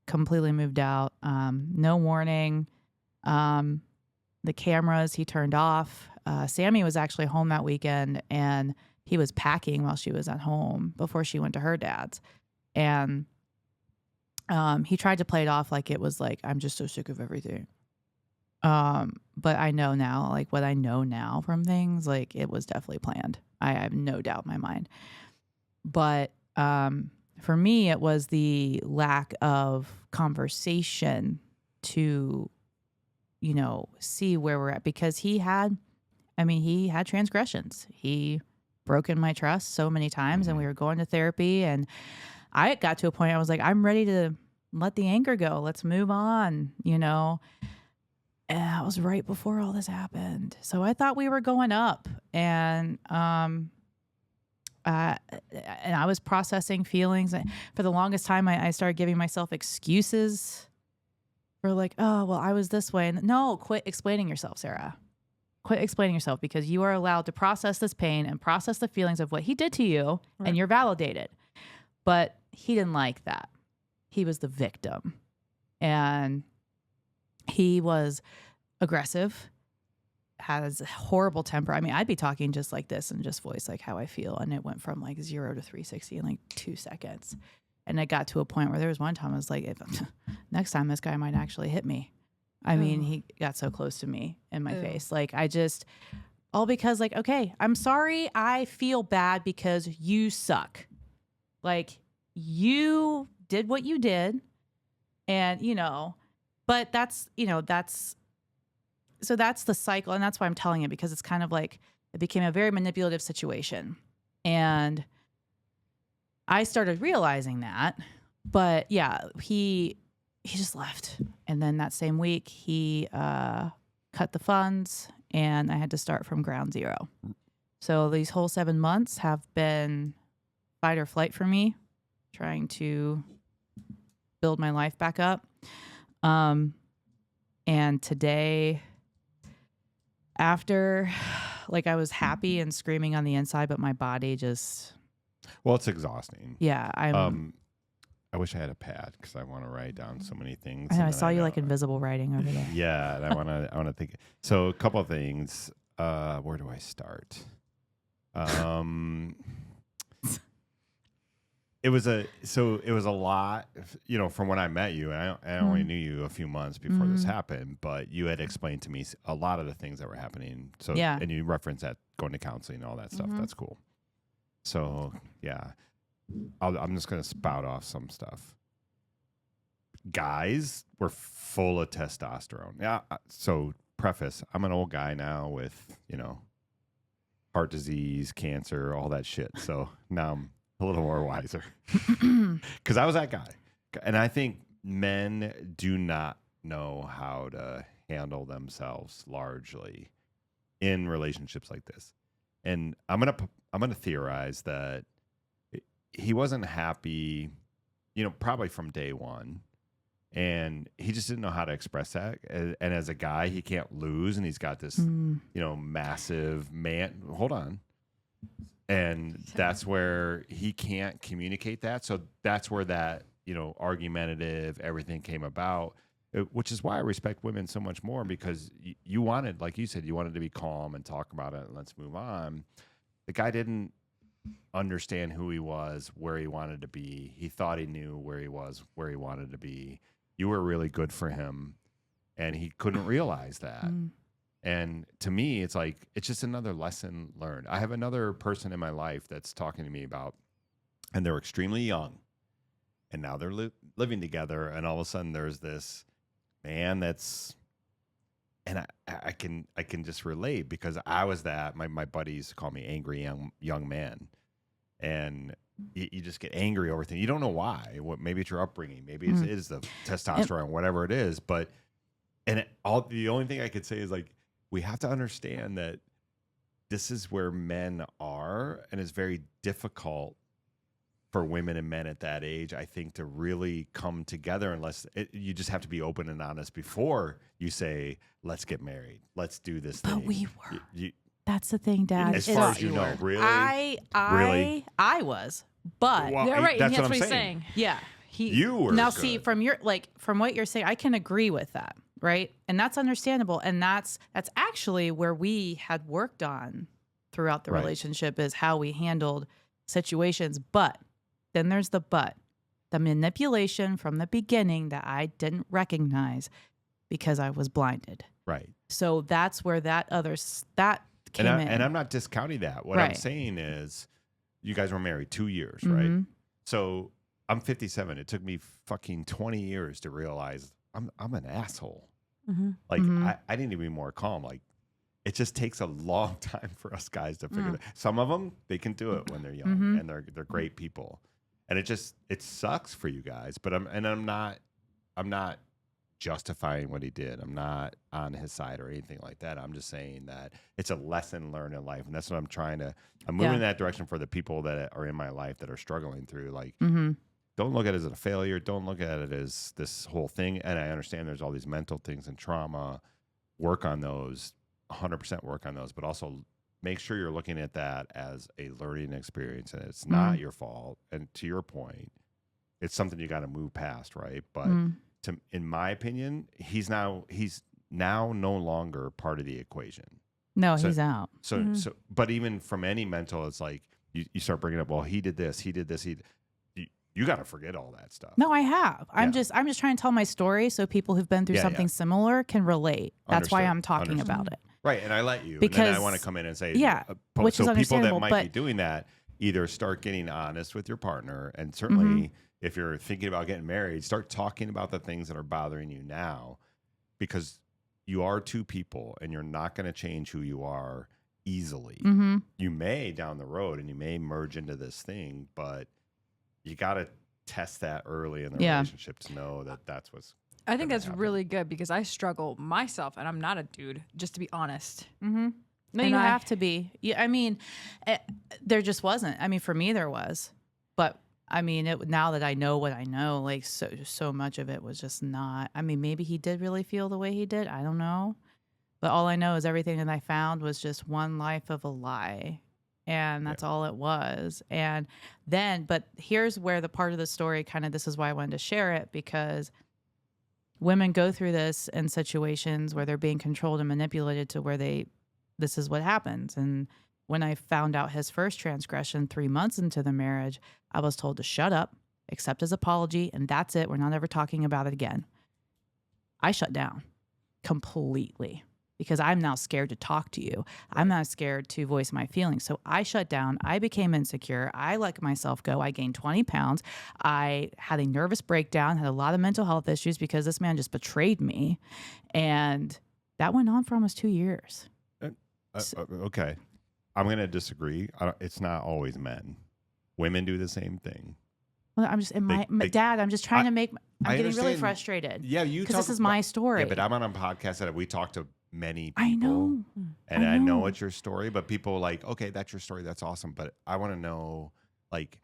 completely moved out. No warning. The cameras he turned off. Sammy was actually home that weekend, and he was packing while she was at home before she went to her dad's. And he tried to play it off like it was like, I'm just so sick of everything. But I know now, like what I know now from things, like it was definitely planned. I have no doubt in my mind. But for me, it was the lack of conversation to, see where we're at, because he had transgressions. He broken my trust so many times, and we were going to therapy, and I got to a point I was like, I'm ready to let the anger go. Let's move on, that was right before all this happened. So I thought we were going up, and I was processing feelings. For the longest time, I started giving myself excuses for like, oh, well, I was this way. And no, quit explaining yourself, Sarah. Quit explaining yourself, because you are allowed to process this pain and process the feelings of what he did to you, and you're validated. But he didn't like that. He was the victim, and he was aggressive, has a horrible temper. I mean, I'd be talking just like this and just voice like how I feel. And it went from like 0 to 360 in like 2 seconds. And it got to a point where there was one time I was like, next time this guy might actually hit me. I mean, he got so close to me in my face. Like, all because like, okay, I'm sorry. I feel bad because you suck. Like, you did what you did. And, but that's the cycle. And that's why I'm telling it, because it's kind of like it became a very manipulative situation. And I started realizing that. But yeah, he just left. And then that same week, he cut the funds, and I had to start from ground zero. So these whole 7 months have been fight or flight for me, trying to build my life back up. And today, after, like, I was happy and screaming on the inside, but my body just... Well, it's exhausting. Yeah. I wish I had a pad, because I want to write down so many things. I know, I saw you like invisible writing over there. Yeah, and I want to think. So a couple of things. Where do I start? It was a lot, from when I met you. And I only knew you a few months before this happened, but you had explained to me a lot of the things that were happening. So yeah. And you referenced that going to counseling and all that stuff. That's cool. So yeah, I'm just gonna spout off some stuff. Guys were full of testosterone. Yeah. So preface: I'm an old guy now with heart disease, cancer, all that shit. So now I'm a little more wiser, because I was that guy. And I think men do not know how to handle themselves largely in relationships like this. And I'm gonna theorize that he wasn't happy, probably from day one. And he just didn't know how to express that. And as a guy, he can't lose. And he's got this, massive man. Hold on. And that's where he can't communicate that. So that's where that, argumentative everything came about, which is why I respect women so much more, because you wanted, like you said, you wanted to be calm and talk about it and let's move on. The guy didn't understand who he was, where he wanted to be. He thought he knew where he was, where he wanted to be. You were really good for him, and he couldn't realize that. And to me, it's like, it's just another lesson learned. I have another person in my life that's talking to me about, and they're extremely young, and now they're living together, and all of a sudden there's this man that's, and I can just relate, because I was that. My buddies call me angry young man, and you just get angry over things. You don't know why. Maybe it's your upbringing. Maybe it is the testosterone, whatever it is. But the only thing I could say is, like, we have to understand that this is where men are, and it's very difficult for women and men at that age, I think, to really come together, unless you just have to be open and honest before you say, let's get married. Let's do this thing. But we were. That's the thing, Dad. As far as you know, really? I was, but Yeah, right. That's That's what I'm what he's saying. saying. yeah. You were now good. see from what you're saying, I can agree with that, right? And that's understandable, and that's actually where we had worked on throughout the relationship, is how we handled situations. But then there's the manipulation from the beginning that I didn't recognize because I was blinded. Right. So that's where that came in. And I'm not discounting that. What I'm saying is, you guys were married 2 years, right? So I'm 57. It took me fucking 20 years to realize I'm an asshole. Like, I need to be more calm. Like, it just takes a long time for us guys to figure that. Some of them, they can do it when they're young, and they're great people. And it sucks for you guys. But I'm not justifying what he did. I'm not on his side or anything like that. I'm just saying that it's a lesson learned in life. And that's what I'm moving in that direction for the people that are in my life that are struggling through. Like, don't look at it as a failure. Don't look at it as this whole thing. And I understand there's all these mental things and trauma. Work on those, 100% work on those, but also make sure you're looking at that as a learning experience and it's not your fault. And to your point, it's something you got to move past, right? But in my opinion, he's now no longer part of the equation. No, So- he's out. So, but even from any mental, it's like you start bringing up, well, he did this, you got to forget all that stuff. No, I have. I'm Yeah. just trying to tell my story so people who've been through Yeah, something yeah. similar can relate. That's why Understood. I'm talking Understood. about it. Right, and I let you. And Because- then I want to come in and say, Yeah, which so is people that understandable, might but- be doing that, either start getting honest with your partner, and certainly if you're thinking about getting married, start talking about the things that are bothering you now, because you are two people, and you're not going to change who you are easily. You may down the road, and you may merge into this thing, but you got to test that early in the relationship to know that that's what's. I think gonna that's happen. really good because I struggle myself, and I'm not a dude, just to be honest. No, And you I- have to be. Yeah, I mean, there just wasn't. I mean, for me, there was. But I mean, now that I know what I know, like so much of it was just not. I mean, maybe he did really feel the way he did. I don't know. But all I know is everything that I found was just one life of a lie. And that's all it was. And then, but here's where the part of the story this is why I wanted to share it, because women go through this in situations where they're being controlled and manipulated to where this is what happens. And when I found out his first transgression 3 months into the marriage, I was told to shut up, accept his apology, and that's it. We're not ever talking about it again. I shut down completely because I'm now scared to talk to you. I'm not scared to voice my feelings. So I shut down. I became insecure. I let myself go. I gained 20 pounds. I had a nervous breakdown, had a lot of mental health issues because this man just betrayed me. And that went on for almost 2 years. Okay, I'm going to disagree. It's not always men. Women do the same thing. Well, I'm just, Dad, I'm just trying to make, I'm getting really understand. frustrated. Yeah, you Because talk this is about- my story. Yeah, but I'm on a podcast that we talk to many people. I know. And I I know know. it's your story, but people like, okay, that's your story. That's awesome. But I want to know, like,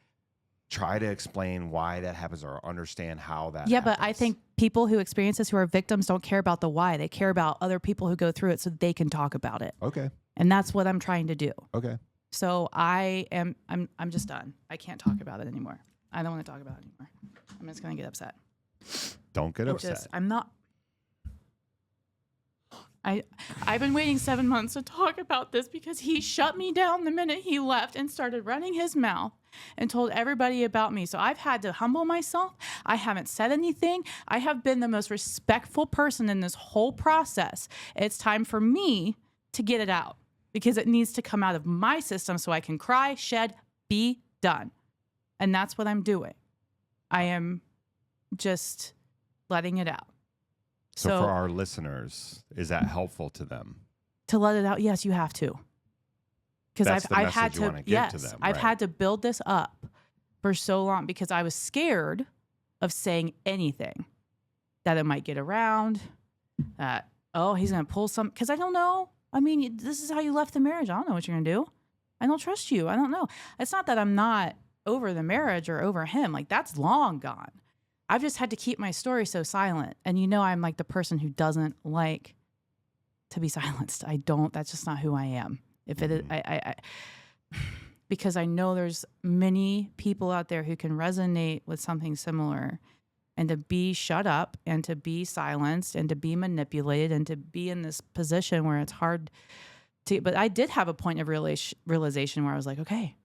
try to explain why that happens or understand how that Yeah, happens. but I think people who experience this, who are victims, don't care about the why. They care about other people who go through it so they can talk about it. Okay. And that's what I'm trying to do. Okay. So I'm just done. I can't talk about it anymore. I don't want to talk about it anymore. I'm just going to get upset. Don't get upset. I'm not. I've been waiting 7 months to talk about this because he shut me down the minute he left and started running his mouth and told everybody about me. So I've had to humble myself. I haven't said anything. I have been the most respectful person in this whole process. It's time for me to get it out because it needs to come out of my system so I can cry, shed, be done. And that's what I'm doing. I am just letting it out. So for our listeners, is that helpful to them? To let it out, yes, you have to. Because That's the I've had message you to, wanna give yes, to them, I've right. had to build this up for so long because I was scared of saying anything that it might get around. That he's gonna pull some. Because I don't know. I mean, this is how you left the marriage. I don't know what you're gonna do. I don't trust you. I don't know. It's not that I'm not over the marriage or over him. Like that's long gone. I've just had to keep my story so silent. And I'm like the person who doesn't like to be silenced. I don't, that's just not who I am. If it is, I because I know there's many people out there who can resonate with something similar and to be shut up and to be silenced and to be manipulated and to be in this position where it's hard to, but I did have a point of realization where I was like, okay,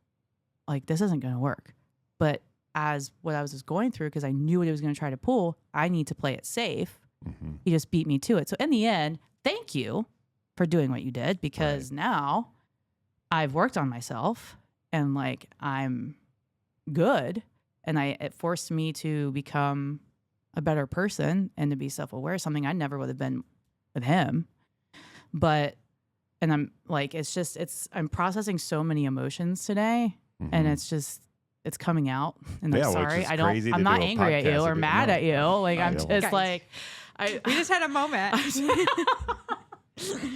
like this isn't going to work. But as what I was just going through, because I knew what he was going to try to pull, I need to play it safe. Mm-hmm. He just beat me to it. So in the end, thank you for doing what you did, because now I've worked on myself and like I'm good. And it forced me to become a better person and to be self-aware, something I never would have been with him. But, and I'm like, I'm processing so many emotions today, and it's coming out, and I'm Yeah, which sorry. is crazy to I'm not do a angry at podcast you or and do- mad no. at you. Like, I'm know. just Guys. like, We just had a moment.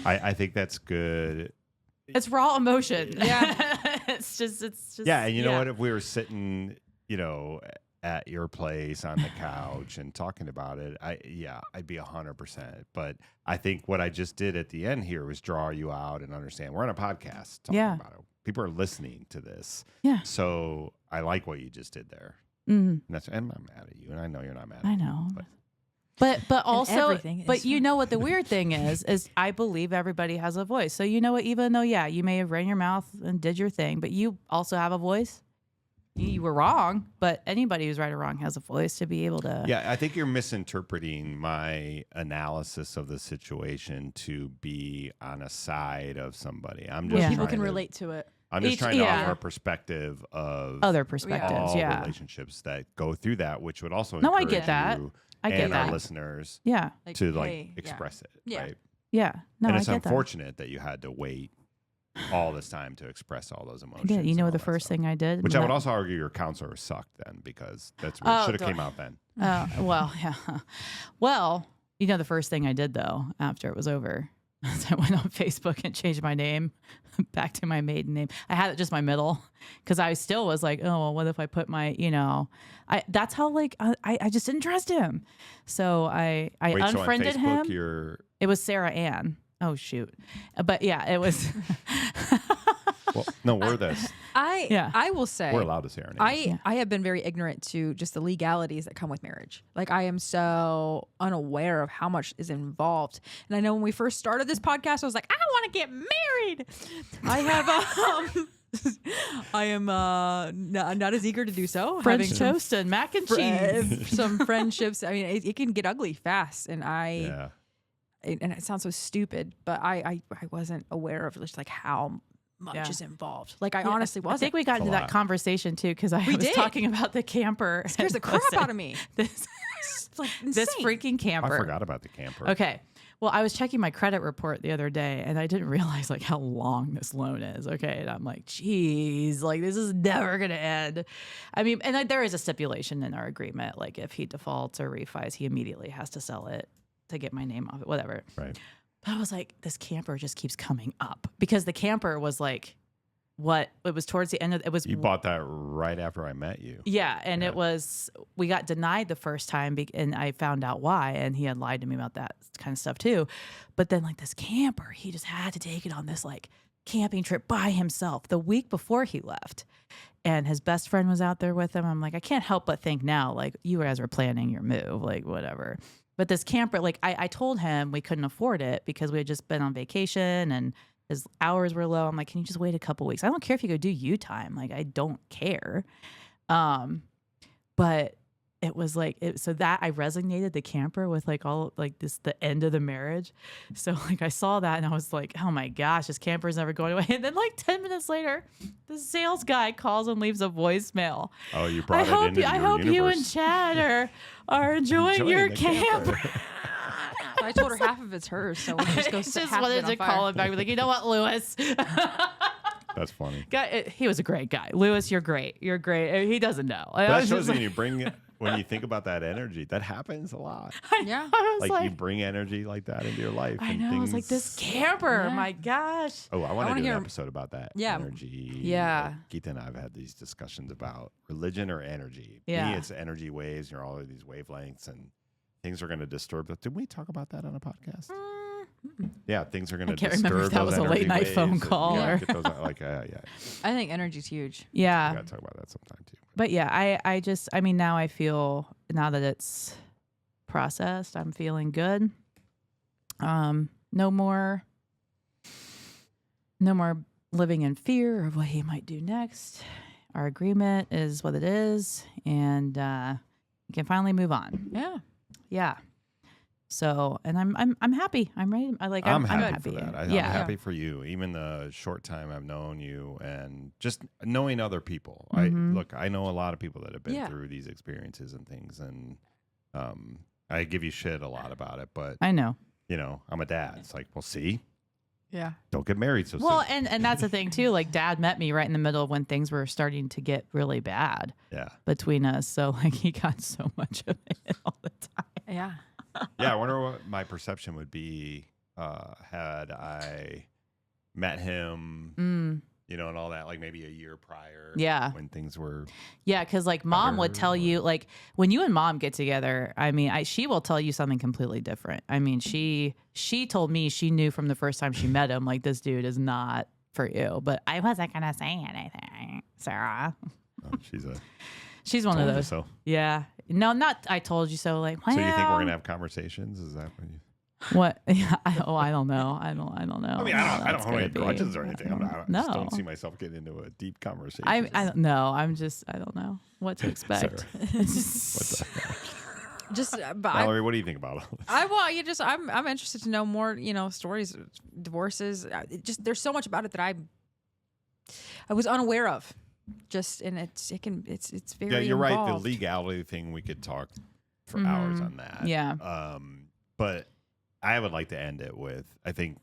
I think that's good. It's raw emotion. Yeah. it's just Yeah, and you know what? If we were sitting, at your place on the couch and talking about it, I'd be 100%. But I think what I just did at the end here was draw you out and understand we're on a podcast talking about it. People are listening to this. Yeah. So I like what you just did there. Mm. And I'm not mad at you, and I know you're not mad at I me. know. But also, everything but is you know what the weird thing is I believe everybody has a voice. So you know what, even though, you may have ran your mouth and did your thing, but you also have a voice. You were wrong, but anybody who's right or wrong has a voice to be able to. Yeah, I think you're misinterpreting my analysis of the situation to be on a side of somebody. I'm just People trying can to- relate to it. I'm just trying to yeah. offer a perspective of Other perspectives, all yeah. relationships that go through that, which would also No, I encourage get that. you I get and our that. listeners Yeah. to hey, express it, Yeah. right? Yeah. No, and I it's get that. unfortunate that you had to wait all this time to express all those I emotions. did. You and know all the that first stuff. thing I did? Which I would also argue your counselor sucked then, because that's what Oh, should have don't- came out then. Well, yeah. Well, the first thing I did though after it was over is I went on Facebook and changed my name back to my maiden name. I had it just my middle because I still was like, oh, well, what if I put my, that's how I just didn't trust him. So I Wait, unfriended so on Facebook, him. It was Sarah Ann. Oh shoot. But yeah, it was. Well, no, we're this. I will say We're allowed to say our names. I have been very ignorant to just the legalities that come with marriage. Like, I am so unaware of how much is involved. And I know when we first started this podcast, I was like, I want to get married. I have I am not as eager to do so. French Having toast and mac and cheese. some friendships. I mean, it can get ugly fast, and Yeah. and it sounds so stupid, but I wasn't aware of just like how much Yeah. is involved. Like, I honestly I wasn't. think we got into lot. that conversation too because I was did. talking about the camper. scares the and crap listen, out of me. This, It's like this insane. freaking camper. I forgot about the camper. Okay. Well, I was checking my credit report the other day and I didn't realize how long this loan is. Okay. And I'm like, geez, this is never going to end. I mean, and there is a stipulation in our agreement. Like, if he defaults or refis, he immediately has to sell it to get my name off it, whatever. Right. But I was like, this camper just keeps coming up because the camper was it was towards the end of it was You bought that right after I met you. yeah, and it was we got denied the first time, and I found out why, and he had lied to me about that kind of stuff too. But then this camper, he just had to take it on this camping trip by himself the week before he left, and his best friend was out there with him. I'm like, I can't help but think now, you guys were planning your move, whatever. But this camper, I told him we couldn't afford it because we had just been on vacation and his hours were low. I'm like, can you just wait a couple weeks? I don't care if you go do U time. I don't care. But it was so that I resonated the camper with all the end of the marriage. So I saw that and I was like, oh my gosh, this camper's never going away. And then 10 minutes later, the sales guy calls and leaves a voicemail. Oh, you brought it into I your hope you and universe. Chad are enjoying your the camper. I told her half of it's hers, so we'll just go I set just half of wanted it on to fire. call him back and be like, you know what, Lewis? That's funny. He was a great guy. Lewis, you're great. You're great. He doesn't know. I That was shows just when you think about that energy, that happens a lot. Yeah. I was Like, you bring energy like that into your life. I and know. I was like, things- this camper. Yeah. My gosh. Oh, I want to wanna do hear- an episode about that. Yeah. Energy. Yeah. Geeta and I have had these discussions about religion or energy. Yeah. Me, it's energy waves. You're all of these wavelengths and things are going to disturb. But did we talk about that on a podcast? Yeah, things are going to can't disturb remember if that those was a late energy night waves phone and, call yeah, or- get those out, yeah. I think energy's huge. We Yeah. got to talk about that sometime too. But yeah, I mean, now I feel, now that it's processed, I'm feeling good. No more living in fear of what he might do next. Our agreement is what it is, and we can finally move on. Yeah. Yeah. So, and I'm happy. I'm ready. I'm happy for that. I'm Yeah. happy for you. Even the short time I've known you and just knowing other people. Mhm. I know a lot of people that have been Yeah. through these experiences and things, and I give you shit a lot about it. But I know. I'm a dad. It's like, well, see, Yeah. don't get married so Well, soon. and that's the thing too. Dad met me right in the middle of when things were starting to get really bad Yeah. between us. So he got so much of it all the time. Yeah. Yeah, I wonder what my perception would be had I met him, you know, and all that, like maybe a year prior. Yeah. When things were. Yeah, because like mom would tell Better you, like when you and mom get together, I mean, she will tell you something completely different. I mean, she told me she knew from the first time she met him, like this dude is not for you. But I wasn't gonna say anything, Sarah. Oh, She's one of told you those. so. Yeah. No, not I told you so. Like, So you think we're well, gonna have conversations? Is that what you? what? Yeah, I don't know. I don't know. I mean, I don't have any grudges or anything. I No. just don't see myself getting into a deep conversation. I don't know. I don't know what to expect. Just, but Mallory, what do you think about all this? I'm interested to know more, stories, divorces. There's so much about it that I was unaware of. And it's very Yeah, you're right. The involved. legality thing, we could talk for hours on that. Yeah. But I would like to end it with, I think,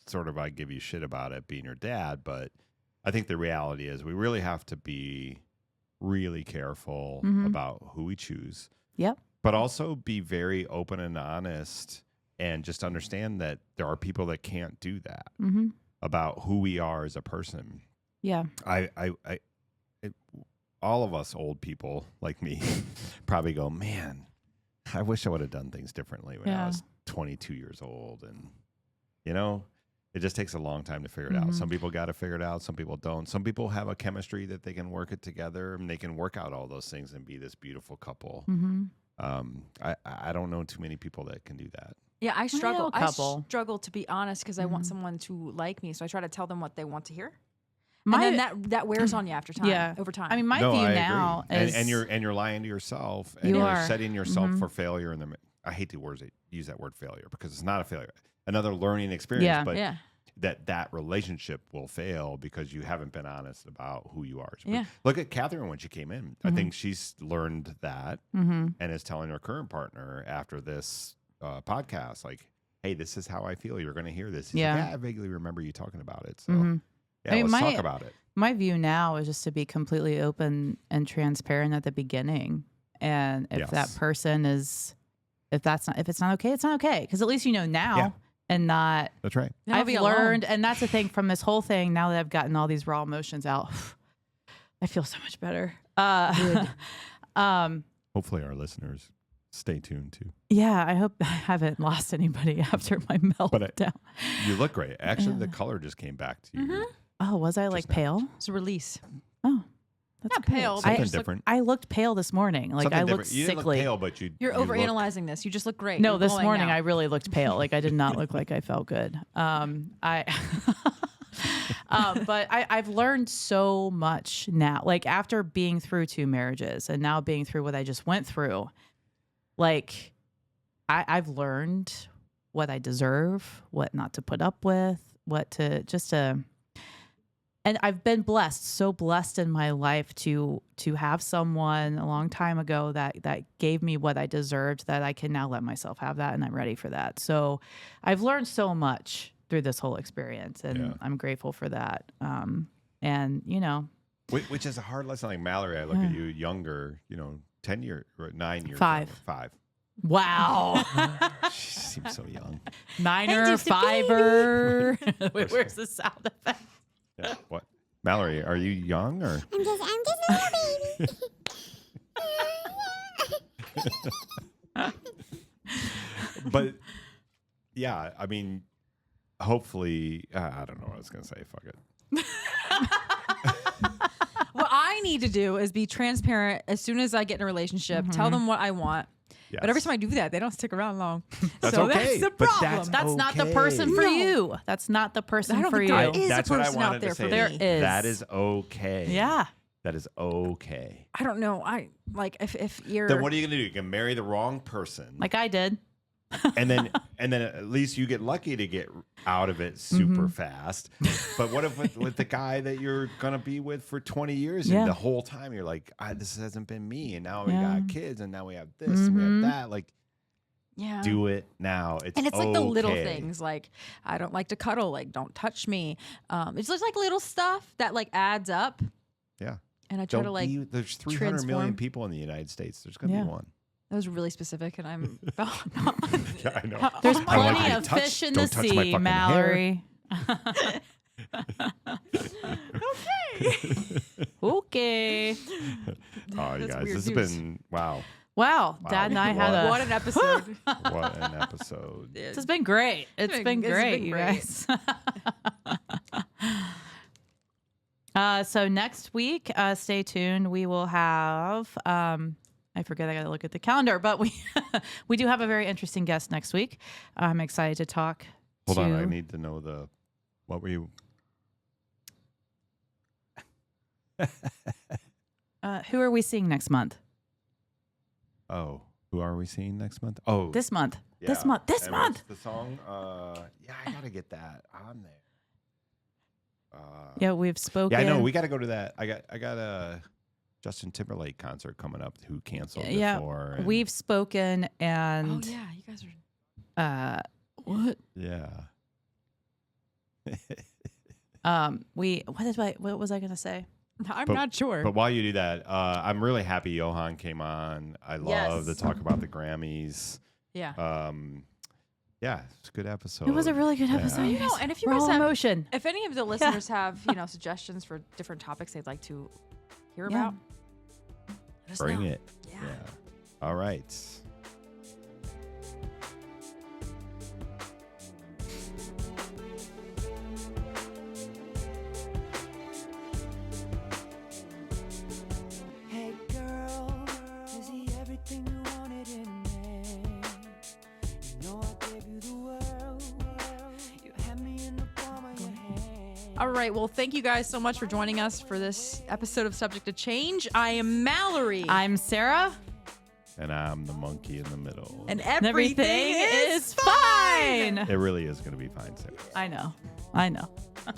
sort of I give you shit about it being your dad, but I think the reality is we really have to be really careful about who we choose. Yep. But also be very open and honest and just understand that there are people that can't do that about who we are as a person. Yeah. All of us old people like me probably go, man, I wish I would have done things differently when I was 22 years old. And, it just takes a long time to figure it out. Some people got to figure it out. Some people don't. Some people have a chemistry that they can work it together and they can work out all those things and be this beautiful couple. I don't know too many people that can do that. Yeah, I struggle. a couple. I struggle, to be honest, because I want someone to like me. So I try to tell them what they want to hear. My- And then that wears on you after time. Yeah. Over time. I mean, my No, view I now agree. is And you're lying to yourself and You you're are. setting yourself for failure. I hate to use that word failure because it's not a failure. Another learning experience, Yeah. but Yeah. that relationship will fail because you haven't been honest about who you are. Yeah. Look at Catherine when she came in. I think she's learned that and is telling her current partner after this podcast, like, hey, this is how I feel. You're going to hear this. He's Yeah. like, I vaguely remember you talking about it. So I mean, let's talk about it. My view now is just to be completely open and transparent at the beginning. And if that person is, if it's not okay, it's not okay. Because at least you know now. Yeah. And not, That's right. Then I'll I've be alone. learned, and that's the thing from this whole thing. Now that I've gotten all these raw emotions out, I feel so much better. Hopefully our listeners stay tuned too. Yeah, I hope I haven't lost anybody after my meltdown. You look great. Actually, the color just came back to you. Oh, was I like now. pale? It's a release. Oh, that's Not good. pale, but Something you just look- different. I looked pale this morning. Like Something I looked different. You didn't sickly. look pale, but You're you look- overanalyzing this. You just look great. No, You're this glowing morning now. I really looked pale. Like I did not look like I felt good. But I've learned so much now. Like after being through 2 marriages and now being through what I just went through, like I've learned what I deserve, what not to put up with, what to and I've been so blessed in my life to have someone a long time ago that gave me what I deserved, that I can now let myself have that, and I'm ready for that. So I've learned so much through this whole experience, and I'm grateful for that. And which is a hard lesson. Like Mallory, I look at you younger, 10 years, 9 years. 5. younger. 5. wow, She seems so young. 9er, 5er. Wait, where's the sound effect? Yeah. What? Mallory, are you young or? I'm just a little baby. But yeah, I mean, hopefully, I don't know what I was gonna say. Fuck it. What I need to do is be transparent as soon as I get in a relationship. Tell them what I want. Yes. But every time I do that, they don't stick around long. That's so okay, that's the but problem. That's not the okay. person for No. you. That's not the person I don't for think you. there is That's a what I person wanted out there to for say. There me. is. That is okay. Yeah. That is okay. I don't know. I like if you're. Then what are you gonna do? You can marry the wrong person, Like I did. and then at least you get lucky to get out of it super fast. But what if with the guy that you're gonna be with for 20 years Yeah. and the whole time you're like, this hasn't been me, and now we Yeah. got kids, and now we have this, and we have that. Like, Yeah. do it now. And it's like the little okay. things, like I don't like to cuddle, like don't touch me. It's just like little stuff that like adds up. Yeah. And I try to Don't like be, there's 300 million transform. people in the United States. There's gonna Yeah. be one. That was really specific, and I'm. Yeah, I know. There's I want plenty you to of touch- fish in the don't touch my sea, fucking Mallory. Okay. Oh, you That's guys, weird this has news. been wow. Wow, Dad and I had a. What an episode! What an episode. This has been great. It's been great, you guys. So next week, stay tuned. We will have. I forget. I got to look at the calendar, but we we do have a very interesting guest next week. I'm excited to talk. Hold to, on, I need to know the. What were you? Who are we seeing next month? Oh, who are we seeing next month? Oh, This month. This yeah. month. This And month. what's the song? Yeah, I gotta get that on there. Yeah, we've spoken. Yeah, I know. We got to go to that. I got a Justin Timberlake concert coming up who canceled Yeah, before. And we've spoken, and Oh yeah, you guys are. what? yeah. What was I gonna say? I'm But- not sure. But while you do that, I'm really happy Johan came on. I love Yes. to talk about the Grammys. yeah. Yeah, it's a good episode. It was a really good episode. You know, and if you We're guys all have, emotion. if any of the listeners have, suggestions for different topics they'd like to hear Yeah. about, let us Bring know. it. Yeah. All right. Hey girl, is he everything you wanted in me? You know I gave you the world. You had me in the palm of your hand. All right. Well, thank you guys so much for joining us for this episode of Subject to Change. I am Mallory. I'm Sarah. And I'm the monkey in the middle. and And everything is fine. It really is going to be fine, Sarah. I know. I know. Don't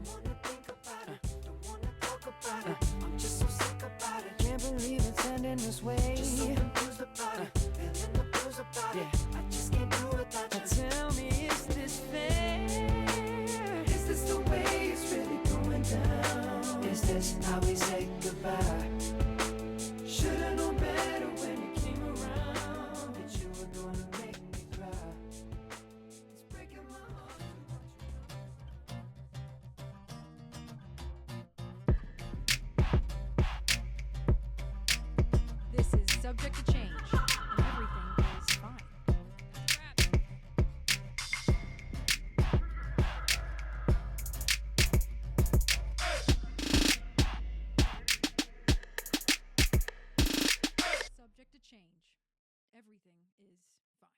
wanna think about it, don't wanna talk about it. I'm just so sick about it. Can't believe it's ending this way. Just so confused about it, feeling the blues about it. I just can't do without you. Tell me, is this fair? Is this the way it's really going down? Is this how we say goodbye? Should've known better when you came around that you were gonna make me cry. It's breaking my heart to watch you. This is Subject to Change, and everything is fine. Subject to Change, everything is fine.